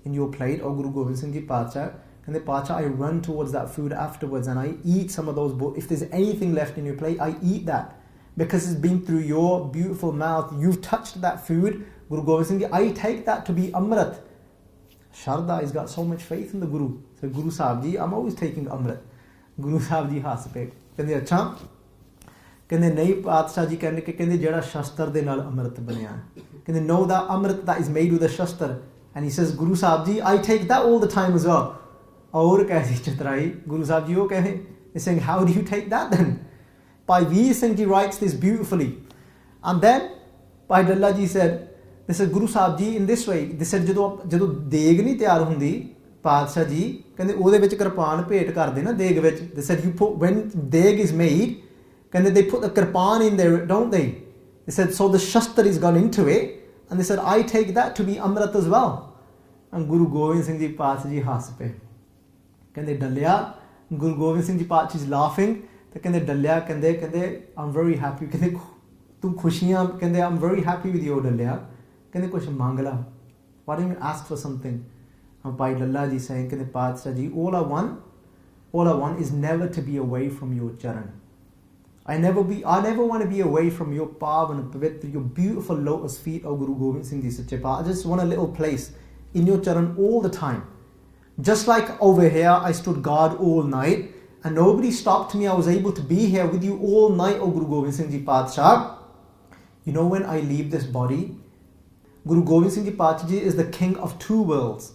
Speaker 2: in your plate, or Guru Gobind Singh Ji Paatshah, ਕਹਿੰਦੇ Paatshah, I run towards that food afterwards and I eat some of those. If there's anything left in your plate, I eat that. Because it's been through your beautiful mouth, you've touched that food. Guru Gobind Singh Ji, I take that to be Amrit. Sharda has got so much faith in the Guru. So Guru Sahib Ji, I'm always taking Amrit. Guru Sahib Ji has to take. ਕਹਿੰਦੇ ਅੱਛਾ ਕਹਿੰਦੇ ਨਹੀਂ ਪਾਤਸ਼ਾਹ ਜੀ ਕਹਿੰਦੇ ਕਿ ਕਹਿੰਦੇ ਜਿਹੜਾ ਸ਼ਸਤਰ ਦੇ ਨਾਲ ਅੰਮ੍ਰਿਤ ਬਣਿਆ ਕਹਿੰਦੇ no that Amrit that is made with a shastar. And he says Guru Sahib Ji, I take that all the time as well. Aur kaisi chitrai. Guru Sahib Ji, okay, they're saying how do you take that then? Bhai Veer Singh Ji writes this beautifully. And then Bhai Dalla Ji said, they said Guru Sahib Ji in this way, they said ਜਦੋਂ ਦੇਗ ਨਹੀਂ ਤਿਆਰ ਹੁੰਦੀ ਪਾਤਸ਼ਾਹ ਜੀ ਕਹਿੰਦੇ ਉਹਦੇ ਵਿੱਚ ਕਿਰਪਾਨ ਭੇਟ ਕਰਦੇ ਨਾ ਦੇਗ ਵਿੱਚ. They said you put, when deg is made, and they put the kirpan in there, don't they? They said, so the shastar is gone into it, and they said, I take that to be Amrit as well. And Guru Gobind Singh Ji Paatshah Ji has pe. Kende Dalya, Guru Gobind Singh Ji Paatshah is laughing. Kende Dalya, kende I'm very happy. Kende tum khushiyan, kende I'm very happy with you Dalya. Kende kuch mangla. Why don't you ask for something? And Bhai Dalla Ji saying, kende Paatshah Ji, all I want is never to be away from your charan. I never want to be away from your pavan and pavitra, your beautiful lotus feet, O Guru Gobind Singh Ji Sache Paatshah. I just want a little place in your charan all the time. Just like over here, I stood guard all night and nobody stopped me. I was able to be here with you all night, O Guru Gobind Singh Ji Paatshah. You know, when I leave this body, Guru Gobind Singh Ji Paatshah Ji is the king of two worlds,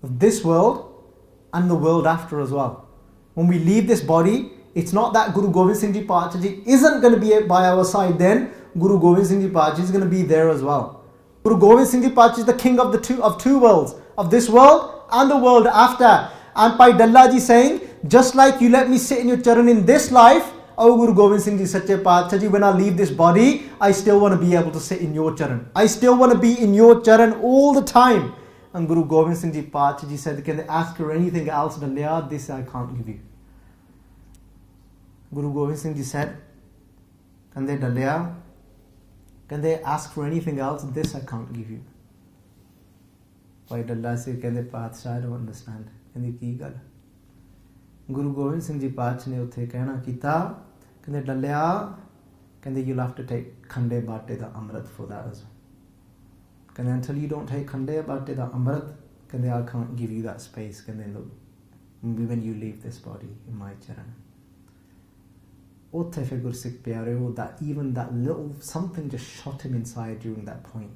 Speaker 2: of this world and the world after as well. When we leave this body, it's not that Guru Gobind Singh Ji Paatshah Ji isn't going to be by our side then. Guru Gobind Singh Ji Paatshah Ji is going to be there as well. Guru Gobind Singh Ji Paatshah Ji is the king of two worlds, of this world and the world after. And Bhai Dalla Ji saying, just like you let me sit in your charan in this life, O Guru Gobind Singh Ji Sache Paatshah Ji, when I leave this body, I still want to be able to sit in your charan. I still want to be in your charan all the time. And Guru Gobind Singh Ji Paatshah Ji said, can they ask for anything else? Dalya, this I can't give you. Guru Gobind Singh Ji said, can they Dalya, can they ask for anything else? This I can't give you. Bhai Dalla said, can they Paatshah, I don't understand. Can they ki gal? Guru Gobind Singh Ji Paatshah ne uthe kehna kita, can they Dalya, can they you'll have to take khande baate da amrit for that as well. Can they, until you don't take khande baate da amrit, can they, I can't give you that space. Can they look, when you leave this body in my charan. Uthe figure Sikh pyareo, that even that little something just shot him inside during that point.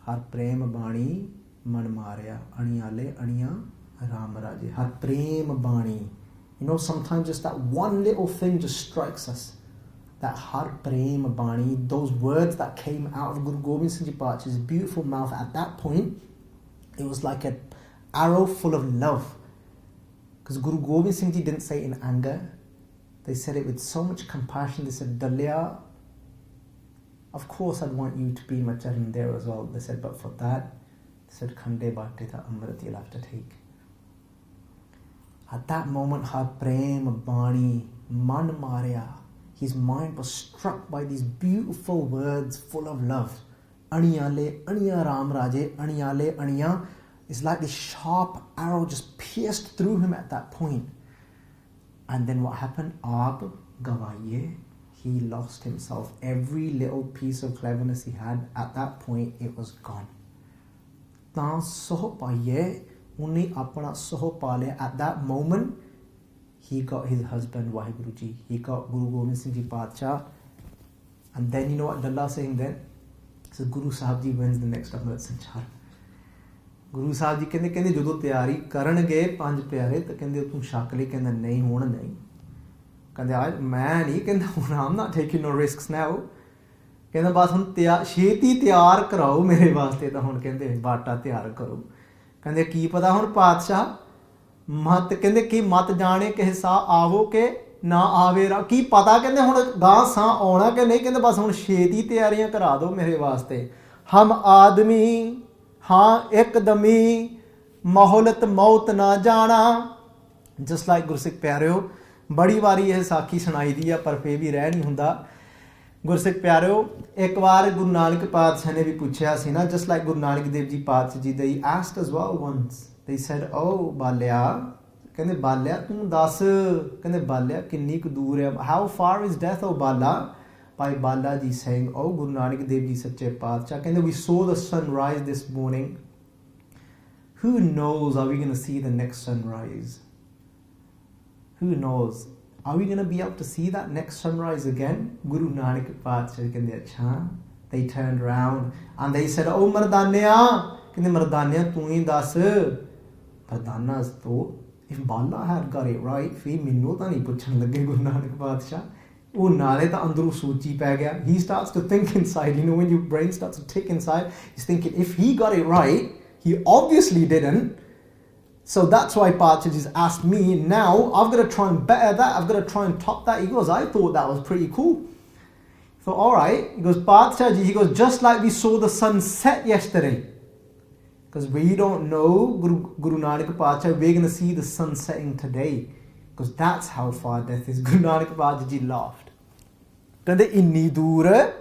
Speaker 2: Har prem bani man marya, aniyale aniya ram raje. Har prem bani. You know, sometimes just that one little thing just strikes us. That har prem bani, those words that came out of Guru Gobind Singh Ji Paatshah's beautiful mouth at that point, it was like an arrow full of love. Because Guru Gobind Singh Ji didn't say it in anger. They said it with so much compassion. They said, Dalya, of course I'd want you to be in my charan there as well. They said, but for that, they said, Khande Bhate Tha Amrit you'll have to take. At that moment, Har Prem Bani Man Marya, his mind was struck by these beautiful words full of love. Aniyale, Aniya Ram Raje, Aniyale, Aniya. It's like this sharp arrow just pierced through him at that point. And then what happened? Aap gawaiye. He lost himself. Every little piece of cleverness he had at that point, it was gone. Ta soh paiye, unne apna soh pale. At that moment, he got his husband Vaheguru Ji. He got Guru Gobind Singh Ji Paatshah. And then you know what Dalla saying then? So Guru Sahib Ji wins the next Amrit Sanchar. Guru Sahib ji ਕਹਿੰਦੇ ਜਦੋਂ ਤਿਆਰੀ ਕਰਨਗੇ ਪੰਜ ਪਿਆਰੇ ਤਾਂ ਕਹਿੰਦੇ ਤੂੰ ਛੱਕ ਲਈ, ਕਹਿੰਦਾ ਨਹੀਂ ਹੁਣ ਨਹੀਂ, ਕਹਿੰਦੇ ਅੱਜ ਮੈਂ ਨਹੀਂ, ਕਹਿੰਦਾ ਹੁਣ ਆਮ ਨਾ ਟੇਕਿੰਗ ਨੋ ਰਿਸਕਸ ਨਾਓ, ਕਹਿੰਦਾ ਬਸ ਹੁਣ ਛੇਤੀ ਤਿਆਰ ਕਰਾਓ ਮੇਰੇ ਵਾਸਤੇ, ਤਾਂ ਹੁਣ ਕਹਿੰਦੇ ਬਾਟਾ ਤਿਆਰ ਕਰੋ। ਕਹਿੰਦੇ ਕੀ ਪਤਾ ਹੁਣ ਪਾਤਸ਼ਾਹ ਮਤ, ਕਹਿੰਦੇ ਕੀ ਮਤ ਜਾਣੇ ਕਿ ਸਾਹ ਆਵੋ ਕਿ ਨਾ ਆਵੇ ਰਾ, ਕੀ ਪਤਾ ਕਹਿੰਦੇ ਹੁਣ ਗਾਂ ਸਾਹ ਆਉਣਾ ਕਿ ਨਹੀਂ, ਕਹਿੰਦੇ ਬਸ ਹੁਣ ਛੇਤੀ ਤਿਆਰੀਆਂ ਕਰਾ ਦਿਓ ਮੇਰੇ ਵਾਸਤੇ। ਹਮ ਆਦਮੀ ਹਾਂ ਇੱਕਦਮੀ ਮਹੌਲਤ ਮੌਤ ਨਾ ਜਾਣਾ। ਜਸਟ ਲਾਈਕ ਗੁਰਸਿੱਖ ਪਿਆਰਿਓ, ਬੜੀ ਵਾਰੀ ਇਹ ਸਾਖੀ ਸੁਣਾਈ ਦੀ ਆ ਪਰ ਫੇਰ ਵੀ ਰਹਿ ਨਹੀਂ ਹੁੰਦਾ। ਗੁਰਸਿੱਖ ਪਿਆਰਿਓ, ਇੱਕ ਵਾਰ ਗੁਰੂ ਨਾਨਕ ਪਾਤਸ਼ਾਹ ਨੇ ਵੀ ਪੁੱਛਿਆ ਸੀ ਨਾ, ਜਸਟ ਲਾਈਕ ਗੁਰੂ ਨਾਨਕ ਦੇਵ ਜੀ ਪਾਤਸ਼ਾਹ ਜੀ, they asked as well once, they said, oh ਬਾਲਿਆ, ਕਹਿੰਦੇ ਬਾਲਿਆ ਤੂੰ ਦੱਸ, ਕਹਿੰਦੇ ਬਾਲਿਆ ਕਿੰਨੀ ਕੁ ਦੂਰ ਹੈ, how far is death oh Bala. Bhai Bala ji Singh, oh Guru Nanak Dev ji ਸੱਚੇ ਪਾਤਸ਼ਾਹ, ਕਹਿੰਦੇ we saw the sunrise this morning, who knows are we going to see the next sunrise, who knows, are we going to be able to see that next sunrise again? Guru Nanak Patsha ਕਹਿੰਦੇ ਅੱਛਾ। They turned around and they said, oh ਮਰਦਾਨਿਆ, ਕਹਿੰਦੇ ਮਰਦਾਨਿਆ ਤੂੰ ਹੀ ਦੱਸ। ਮਰਦਾਨਾ ਤੋਂ if Bala had got it right, ਫਿਰ ਮੈਨੂੰ ਤਾਂ ਨਹੀਂ ਪੁੱਛਣ ਲੱਗੇ ਗੁਰੂ ਨਾਨਕ ਪਾਤਸ਼ਾਹ, ਉਹ ਨਾਲੇ ਤਾਂ ਅੰਦਰੋਂ ਸੋਚੀ ਪੈ ਗਿਆ। He starts to think inside, you know, when your brain starts to tick inside, he's thinking if he got it right, he obviously didn't. So that's why Patsha just asked me, now I've got to try and better that, I've got to try and top that. He goes, I thought that was pretty cool. So all right, he goes, Patsha ji, he goes, just like we saw the sun set yesterday, because we don't know Guru Nanak Patsha, we're going to see the sun setting today, because that's how far death is. Guru Nanak Patsha ji laughed. Kande inni dur,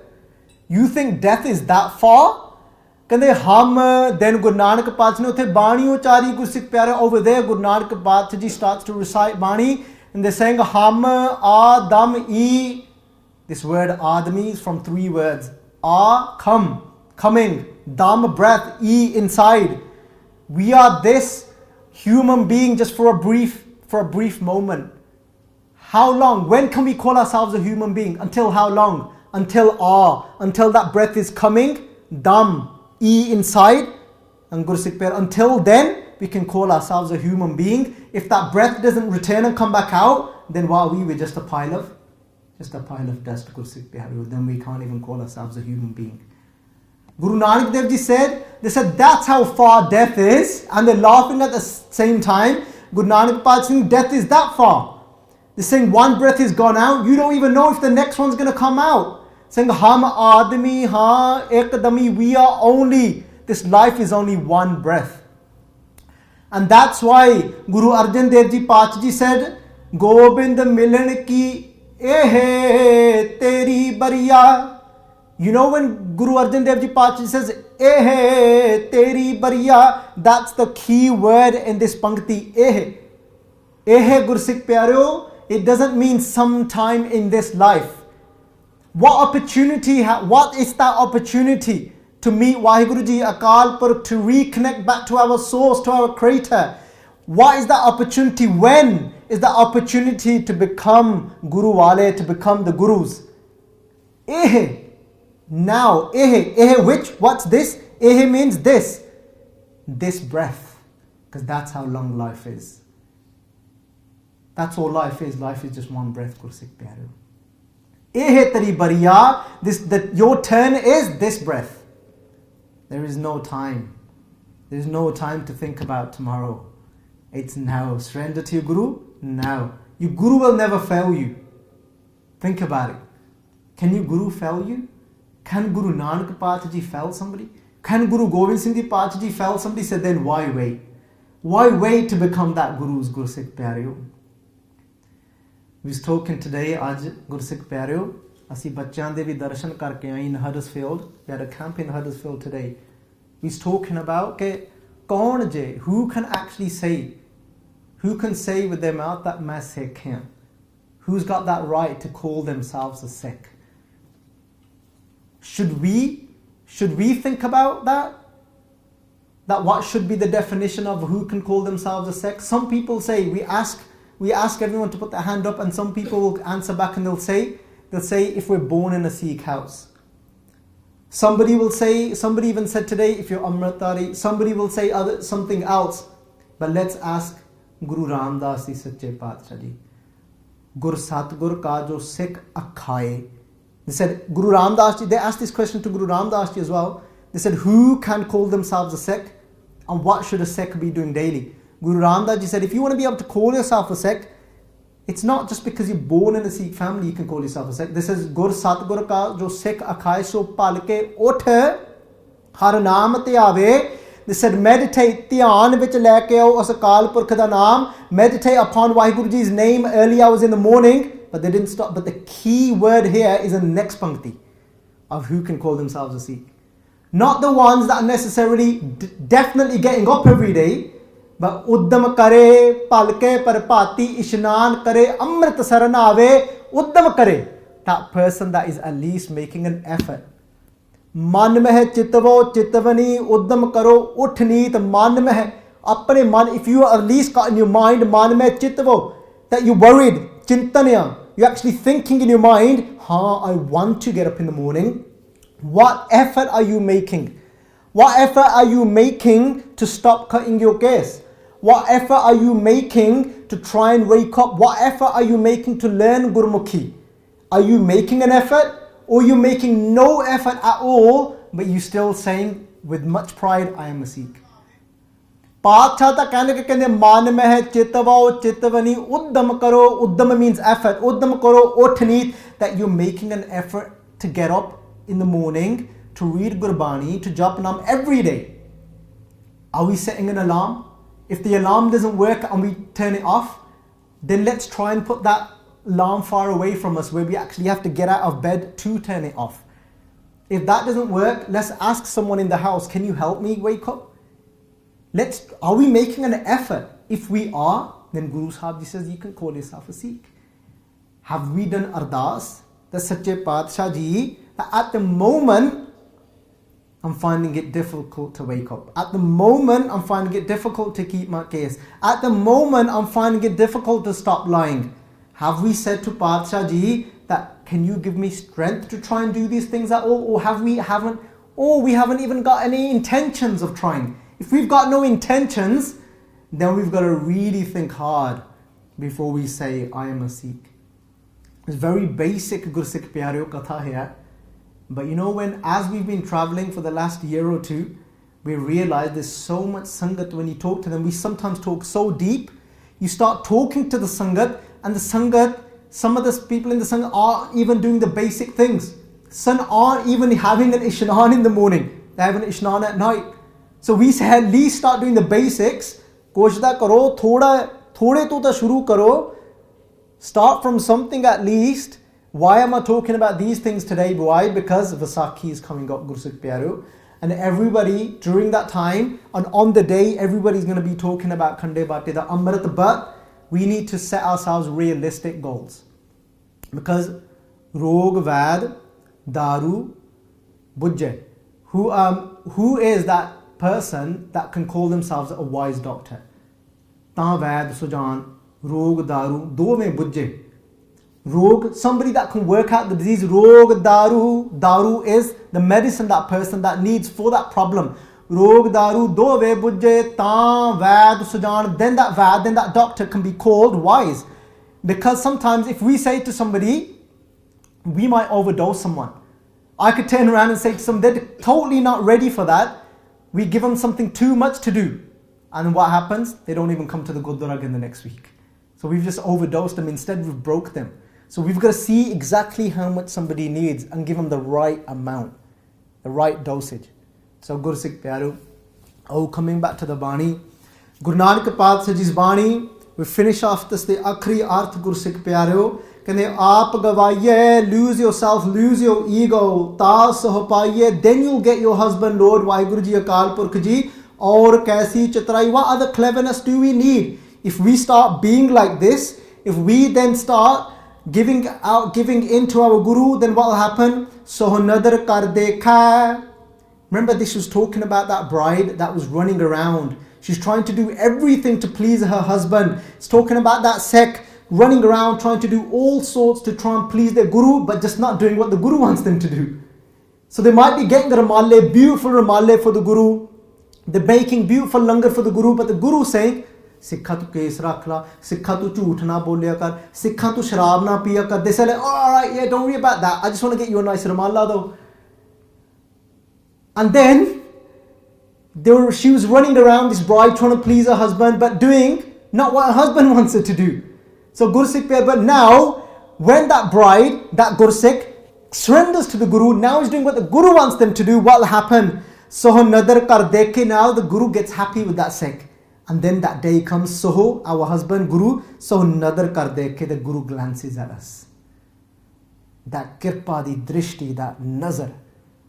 Speaker 2: you think death is that far? ਕਹਿੰਦੇ ਹਮ then Guru Nanak Patsha ਨੇ ਉੱਥੇ ਬਾਣੀ ਉਚਾਰੀ। ਗੁਰਸਿੱਖ ਪਿਆਰੇ, over there Guru Nanak Patsha ji starts to recite ਬਾਣੀ and they're saying hum adam e, this word adami is from three words, a come, coming, dam breath, e inside, we are this human being just for a brief moment. How long, when can we call ourselves a human being? Until how long? Until that breath is coming, dam E inside, and Gursikh Pir, until then we can call ourselves a human being. If that breath doesn't return and come back out, then what are we? We're just a pile of dust, Gursikh Pir. Then we can't even call ourselves a human being. Guru Nanak Dev Ji said, they said that's how far death is, and they're laughing at the same time. Guru Nanak Patsha saying death is that far. They're saying one breath is gone out, you don't even know if the next one's going to come out. Saying hum admi ha ekdami, we are only, this life is only one breath. And that's why Guru Arjan Dev Ji Patsha Ji said, Gobind milan ki eh teri bariya. You know when Guru Arjan Dev Ji Patsha Ji says eh teri bariya, that's the key word in this pankti, eh Gursikh Pyareo, it doesn't mean sometime in this life. What opportunity, what is that opportunity to meet Vaheguru Ji Akal Purkh, to reconnect back to our source, to our creator? What is that opportunity? When is that opportunity to become Guru Wale, to become the Gurus? Now, which, what's this? Means this breath, because that's how long life is. That's all life is. Life is just one breath, Gursikh Pyareo. Teri bariya, that your turn is this breath. There is no time. There is no time to think about tomorrow. It's now. Surrender to your Guru now. Your Guru will never fail you. Think about it. Can your Guru fail you? Can Guru Nanak Patsha Ji fail somebody? Can Guru Gobind Singh Ji Patsha Ji fail somebody? So then why wait? Why wait to become that Guru's Gursikh Pyareo? We was talking today, ਅੱਜ ਗੁਰਸਿੱਖ ਪਿਆਰਿਓ, ਅਸੀਂ ਬੱਚਿਆਂ ਦੇ ਵੀ ਦਰਸ਼ਨ ਕਰਕੇ ਆਏ in Huddersfield. We had a camp in Huddersfield today. We was talking about ਕਿ ਕੌਣ ਜੇ, who can actually say with their mouth that ਮੈਂ ਸਿੱਖ ਹਾਂ? Who's got that right to call themselves a Sikh? Should we think about that? That what should be the definition of who can call themselves a Sikh? Some people say, we ask everyone to put their hand up, and some people will answer back and they'll say if we're born in a Sikh house. Somebody even said today, if you're Amritari, somebody will say something else. But let's ask Guru Ramdas Ji Sache Paatshah Ji. Gur Satgur Ka Jo Sikh Akhaye. They said, Guru Ramdas Ji, they asked this question to Guru Ramdas Ji as well. They said, who can call themselves a Sikh? And what should a Sikh be doing daily? Guru Ramdas Ji said, if you want to be able to call yourself a Sikh, it's not just because you're born in a Sikh family you can call yourself a Sikh. This is Gur Satgur Ka Jo Sikh Akhaye So Palke Uthe Har Naam Te Aave. They said, meditate, dhyan vich leke aao us Akal Purkh da naam, meditate upon Vaheguru Ji's name early hours in the morning. But they didn't stop. But the key word here is the next pankti of who can call themselves a Sikh. Not the ones that are necessarily definitely getting up every day, but uddam kare, palke parpati, ishnan kare, amrit saranave, uddam kare. That person that is at least making an effort. Man mein hai chitavo, chitavani, uddam karo, uthnit, man mein hai. Apne man, if you are at least got in your mind, man mein chitavo, that you're worried, chintanya, you're actually thinking in your mind, I want to get up in the morning. What effort are you making? What effort are you making to stop cutting your case? What effort are you making to try and wake up? What effort are you making to learn Gurmukhi? Are you making an effort? Or you making no effort at all, but you still saying with much pride, I am a Sikh. Paatshah ta kehne man mein hai chitavo chitavani uddam karo. Uddam means effort. Uddam karo uthnit, that you're making an effort to get up in the morning, to read Gurbani, to jap naam every day. Are we setting an alarm? If the alarm doesn't work and we turn it off, then let's try and put that alarm far away from us where we actually have to get out of bed to turn it off. If that doesn't work, let's ask someone in the house, can you help me wake up? Are we making an effort? If we are, then Guru Sahib Ji says you can call yourself a Sikh. Have we done ardas? The Sache Paatshah Ji, at the moment, I'm finding it difficult to wake up. At the moment, I'm finding it difficult to keep my case. At the moment, I'm finding it difficult to stop lying. Have we said to Paatshah Ji that, can you give me strength to try and do these things at all? Or we haven't even got any intentions of trying. If we've got no intentions, then we've got to really think hard before we say, I am a Sikh. It's very basic Gursikh Pyareo Katha here. But you know, as we've been traveling for the last year or two, we realize there's so much Sangat. When you talk to them, we sometimes talk so deep. You start talking to the Sangat, and the Sangat, some of the people in the Sangat aren't even doing the basic things. Some aren't even having an Ishnan in the morning. They have an Ishnan at night. So we say at least start doing the basics. Koshda karo, thode to ta shuru karo. Start from something at least. Why am I talking about these things today? Why? Because Vaisakhi is coming up, Gursikh Pyareo. And everybody, during that time, and on the day, everybody's going to be talking about Khande Bate, the Amrit. But we need to set ourselves realistic goals. Because Rog, Vad, Daru, Bujje. Who is that person that can call themselves a wise doctor? Ta Vad, Sujan, Rog, Daru, Dove Bujje. Rog, somebody that can work out the disease. Rog, Daru is the medicine that person that needs for that problem. Rog, Daru, Dove Bujje, Ta Vad, Sujan. Then that doctor can be called wise. Because sometimes if we say to somebody, we might overdose someone. I could turn around and say to someone, they're totally not ready for that. We give them something too much to do. And what happens? They don't even come to the Gurdwara again the next week. So we've just overdosed them. Instead, we've broke them. So we've got to see exactly how much somebody needs and give them the right amount, the right dosage. So Gursikh Pyareo, coming back to the Bani. Guru Nanak Paatshah Ji's Bani, we finish off this, the Akhri Arth Gursikh Pyareo. Kehne aap gavaiye, lose yourself, lose your ego, ta sah paiye, then you'll get your husband, Lord Vaheguru Ji, Akal Purkh Ji, aur kaisi chatrai. What other cleverness do we need? If we start being like this, if we then start giving in to our Guru, then what will happen? Soh nadar kar dekha. Remember, this was talking about that bride that was running around. She's trying to do everything to please her husband. It's talking about that Sikh running around trying to do all sorts to try and please their Guru, but just not doing what the Guru wants them to do. So they might be getting ramale, beautiful ramale for the Guru. They're making beautiful langar for the Guru, but the Guru saying, Sikha tu case rakhla, Sikha tu jhoot na bolya kar, Sikha tu sharab na piya kar. They say like, oh, alright, yeah, don't worry about that. I just want to get you a nice ramala though. And then she was running around, this bride, trying to please her husband, but doing not what her husband wants her to do. So Gursikh Pyar, but now when that bride, that Gursikh, surrenders to the Guru, now he's doing what the Guru wants them to do, what will happen? Soho nadar kar dekhe, now the Guru gets happy with that Sikh. And then that day comes, Soho, our husband, Guru, Soho nadar kar dekhe, the Guru glances at us. That kirpa, the drishti, that nazar,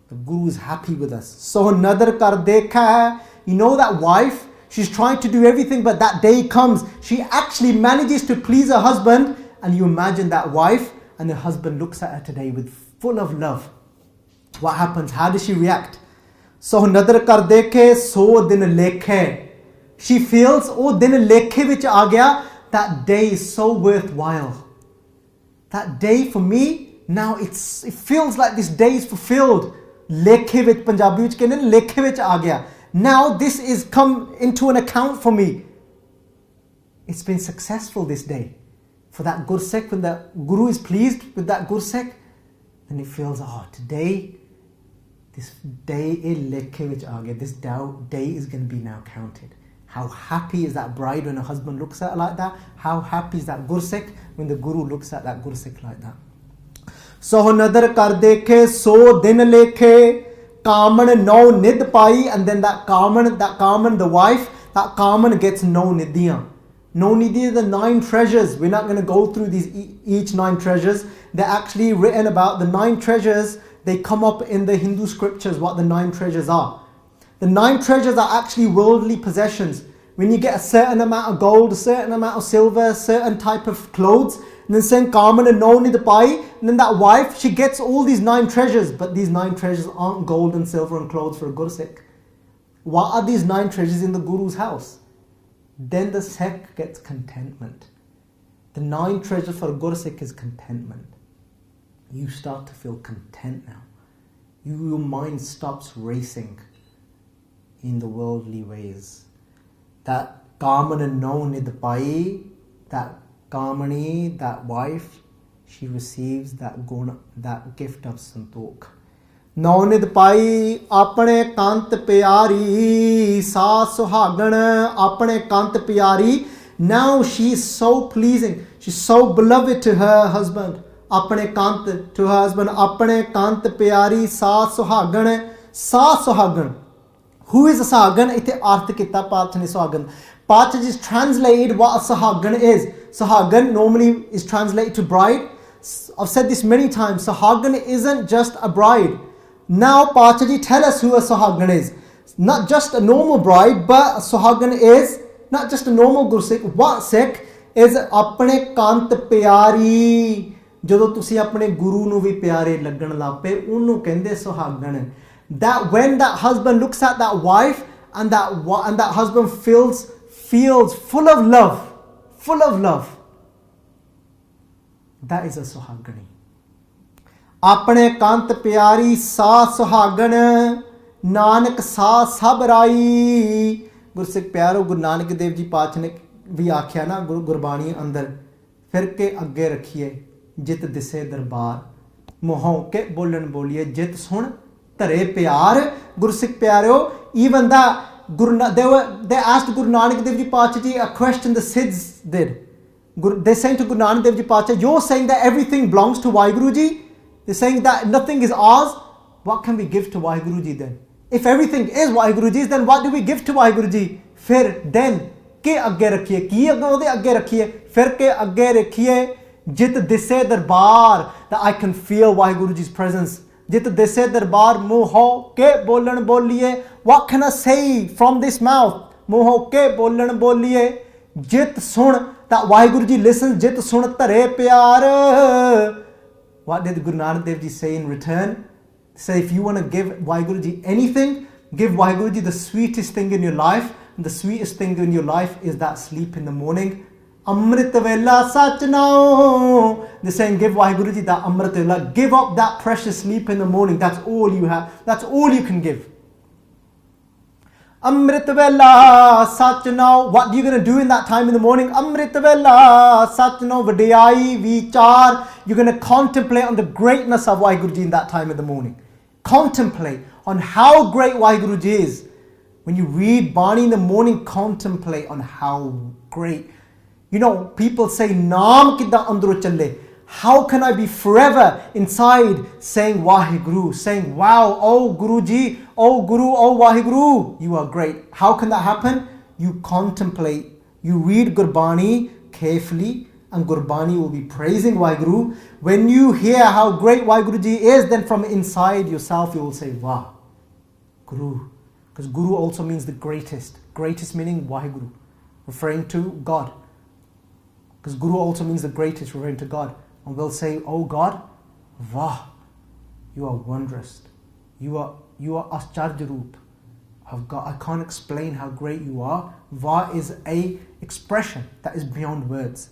Speaker 2: the Guru is happy with us. Soho nadar kar dekha hai, you know that wife, she's trying to do everything, but that day comes, she actually manages to please her husband, and you imagine that wife, and her husband looks at her today with full of love. What happens? How does she react? So nadar kar dekhe, so din lekhe. She feels, oh din lekhe vich aa gaya, that day is so worthwhile. That day for me, now it feels like this day is fulfilled. Lekhe vich, Punjabi vich kehne lekhe vich aa gaya. Now this is come into an account for me. It's been successful this day. For that Gursikh, when the Guru is pleased with that Gursikh, then he feels, oh, today, this day this day is going to be now counted. How happy is that bride when her husband looks at her like that? How happy is that Gursikh when the Guru looks at that Gursikh like that? So nadar kar dekhe, so din lekhe, Kaman no nid pai, and then that Kaman, the wife, that Kaman gets no nidiyan. No nidhi, the 9 treasures. We're not going to go through these each 9 treasures. They're actually written about the 9 treasures. They come up in the Hindu scriptures what the 9 treasures are. The 9 treasures are actually worldly possessions. When you get a certain amount of gold, a certain amount of silver, a certain type of clothes, and then saying Kaman and no nid pai, and then that wife, she gets all these 9 treasures, but these 9 treasures aren't gold and silver and clothes for a Gursikh. What are these 9 treasures in the Guru's house? Then the Sikh gets contentment. The 9 treasures for a Gursikh is contentment. You start to feel content now. Your mind stops racing in the worldly ways. That Kaman no nidpai, that Kamani, that wife, she receives that guna, that gift of santokh. No nidpai, apne kant pyari, sa suhagan, apne kant pyari. Now she is so pleasing, she's so beloved to her husband. Apne kant, to her husband, apne kant pyari, sa suhagan, sa suhagan. Who is a sahagan? Ite arth kita pathne sahagan. Path is translated what a sahagan is. Sahagan normally is translated to bride. I've said this many times. Sahagan isn't just a bride. Now Pachaji, tell us who a Sahagan is. Not just a normal bride, but a Sahagan is not just a normal Gursikh. What Sikh is apne kant pyari. ਜਦੋਂ ਤੁਸੀਂ ਆਪਣੇ ਗੁਰੂ ਨੂੰ ਵੀ ਪਿਆਰੇ ਲੱਗਣ ਲੱਪੇ ਉਹਨੂੰ ਕਹਿੰਦੇ ਸੁਹਾਗਣ. That when that husband looks at that wife and that husband feels full of love, that is a suhagani. ਆਪਣੇ ਕੰਤ ਪਿਆਰੀ ਸਾ ਸੁਹਾਗਣ ਨਾਨਕ ਸਾ ਸਭ ਰਾਈ. ਗੁਰਸਿੱਖ ਪਿਆਰੋ, ਗੁਰੂ ਨਾਨਕ ਦੇਵ ਜੀ ਪਾਤਸ਼ਾਹ ਨੇ ਵੀ ਆਖਿਆ ਨਾ ਗੁਰਬਾਣੀ ਅੰਦਰ, ਫਿਰ ਕੇ ਅੱਗੇ ਰੱਖੀਏ ਜਿਤ ਦਿਸੇ ਦਰਬਾਰ, ਮੋਹੋਂ ਕੇ ਬੋਲਣ ਬੋਲੀਏ ਜਿਤ ਸੁਣ ਧਰੇ ਪਿਆਰ. ਗੁਰਸਿੱਖ ਪਿਆਰਿਓ, even that they asked Guru Nanak Dev Ji Paatshah Ji a question the Siddhs did. They're saying to Guru Nanak Dev Ji Paatshah, you're saying that everything belongs to Vaheguru Ji. They're saying that nothing is ours. What can we give to Vaheguru Ji then? If everything is Vaheguru Ji's, then what do we give to Vaheguru Ji? Fir then ke agge rakhiye, ki ode agge rakhiye, fir ke agge rakhiye jit dise darbar, that I can feel Vaheguru Ji's presence. Jit dise darbar muho ke bolan boliye. What can I say from this mouth? Muho ke bolan boliye. Jit sun, that Vaheguru Ji listens. Jit sun tare pyar. What did Guru Nanak Dev Ji say in return? Say, if you want to give Vaheguru Ji anything, give Vaheguru Ji the sweetest thing in your life. And the sweetest thing in your life is that sleep in the morning. Amrit vela sach nao, they're saying, give Vaheguru Ji that Amrit Vala, give up that precious sleep in the morning. That's all you have. That's all you can give. Amrit Vala Sach now. What are you going to do in that time in the morning? Amrit Vala Sach now Vadiyai Vichar. You're going to contemplate on the greatness of Vaheguru Ji in that time in the morning. Contemplate on how great Vaheguru Ji is. When you read Bani in the morning, contemplate on how great. You know, people say, Naam kidda andro challe. How can I be forever inside saying Vaheguru, saying, wow, oh Guruji, oh Guru, oh Vaheguru, you are great. How can that happen? You contemplate, you read Gurbani carefully, and Gurbani will be praising Vaheguru. When you hear how great Vaheguru Ji is, then from inside yourself you will say, wow, Guru. Because Guru also means the greatest. Greatest meaning Vaheguru, referring to God. Because Guru also means the greatest, referring to God. And we'll say, oh God, Vah, you are wondrous. You are Ascharya Roop of God. I can't explain how great you are. Vah is a expression that is beyond words.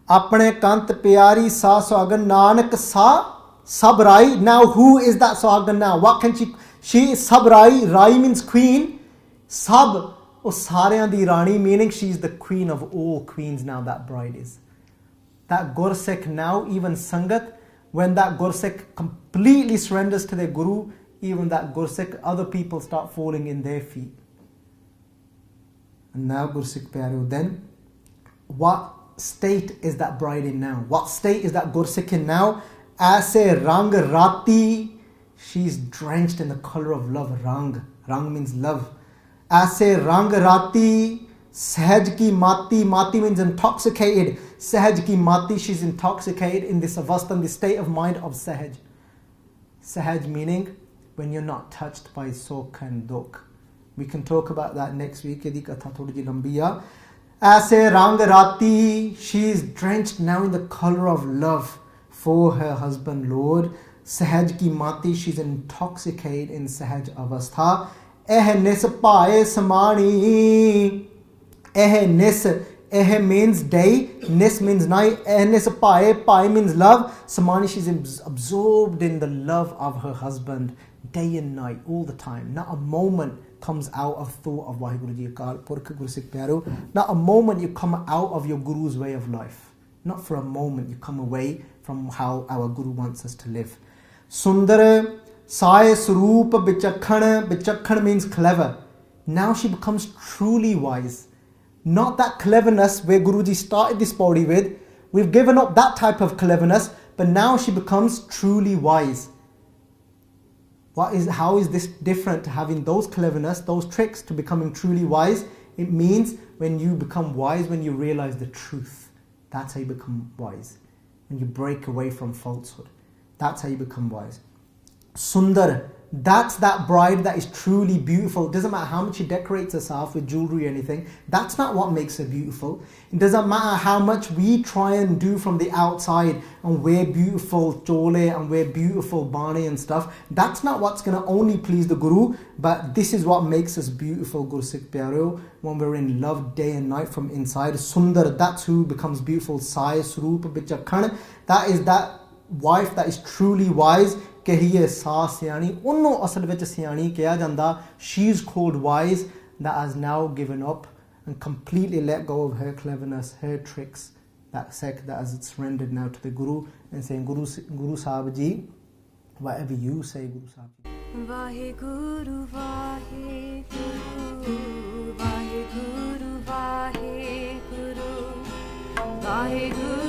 Speaker 2: Apne kant pyari sa suagan nanak sa sabrai. Now who is that suagan now? What can she is sabrai. Rai means queen. Sab, oh sareyan di rani, meaning she is the queen of all queens now, that bride is. That Gursikh now, even Sangat, when that Gursikh completely surrenders to their Guru, even that Gursikh, other people start falling in their feet. And now Gursikh Pyaro, then what state is that bride in now? What state is that Gursikh in now? Aise Rang Rati, she's drenched in the color of love. Rang means love. Aise Rang Rati, Sahaj ki mati. Mati means intoxicated. Sahaj ki mati, she's intoxicated in this avastha, in the state of mind of Sahaj. Sahaj meaning when you're not touched by sukh and dukh. We can talk about that next week. Yedi katha thodi ji lambi hai. Aise Rang Rati, she is drenched now in the color of love for her husband Lord. Sahaj ki mati, she's intoxicated in Sahaj avastha. Eh nis paaye samani. Eh nis, eh means day, nis means night, eh nis paaye, paaye means love. Samani, she's absorbed in the love of her husband day and night, all the time. Not a moment comes out of thought of Vaheguru Ji Akal Purkh Gursikh Pyaro. Not a moment you come out of your Guru's way of life. Not for a moment you come away from how our Guru wants us to live. Sundar Sai Swaroop Bichakhan. Bichakhan means clever. Now she becomes truly wise. Not that cleverness where Guruji started this body with. We've given up that type of cleverness, but now she becomes truly wise. How is this different to having those cleverness, those tricks, to becoming truly wise? It means when you become wise, when you realize the truth. That's how you become wise. When you break away from falsehood. That's how you become wise. Sundar, that's that bride that is truly beautiful. It doesn't matter how much she decorates herself with jewelry or anything. That's not what makes her beautiful. It doesn't matter how much we try and do from the outside and wear beautiful chole and wear beautiful bani and stuff. That's not what's going to only please the Guru. But this is what makes us beautiful, Gursikh Pyaro, when we're in love day and night from inside. Sundar, that's who becomes beautiful. Sai Swaroop Bichakhan, that is that wife that is truly wise. Kahiye sa siyani, unno asal vich siyani kiya janda. She's called wise, that has now given up and completely let go of her cleverness, her tricks. That sect that has surrendered now to the Guru and saying, Guru Sahib Ji, whatever you say, Guru Sahib Ji.
Speaker 1: Vaheguru, Vaheguru, Vaheguru, Vaheguru, Vaheguru.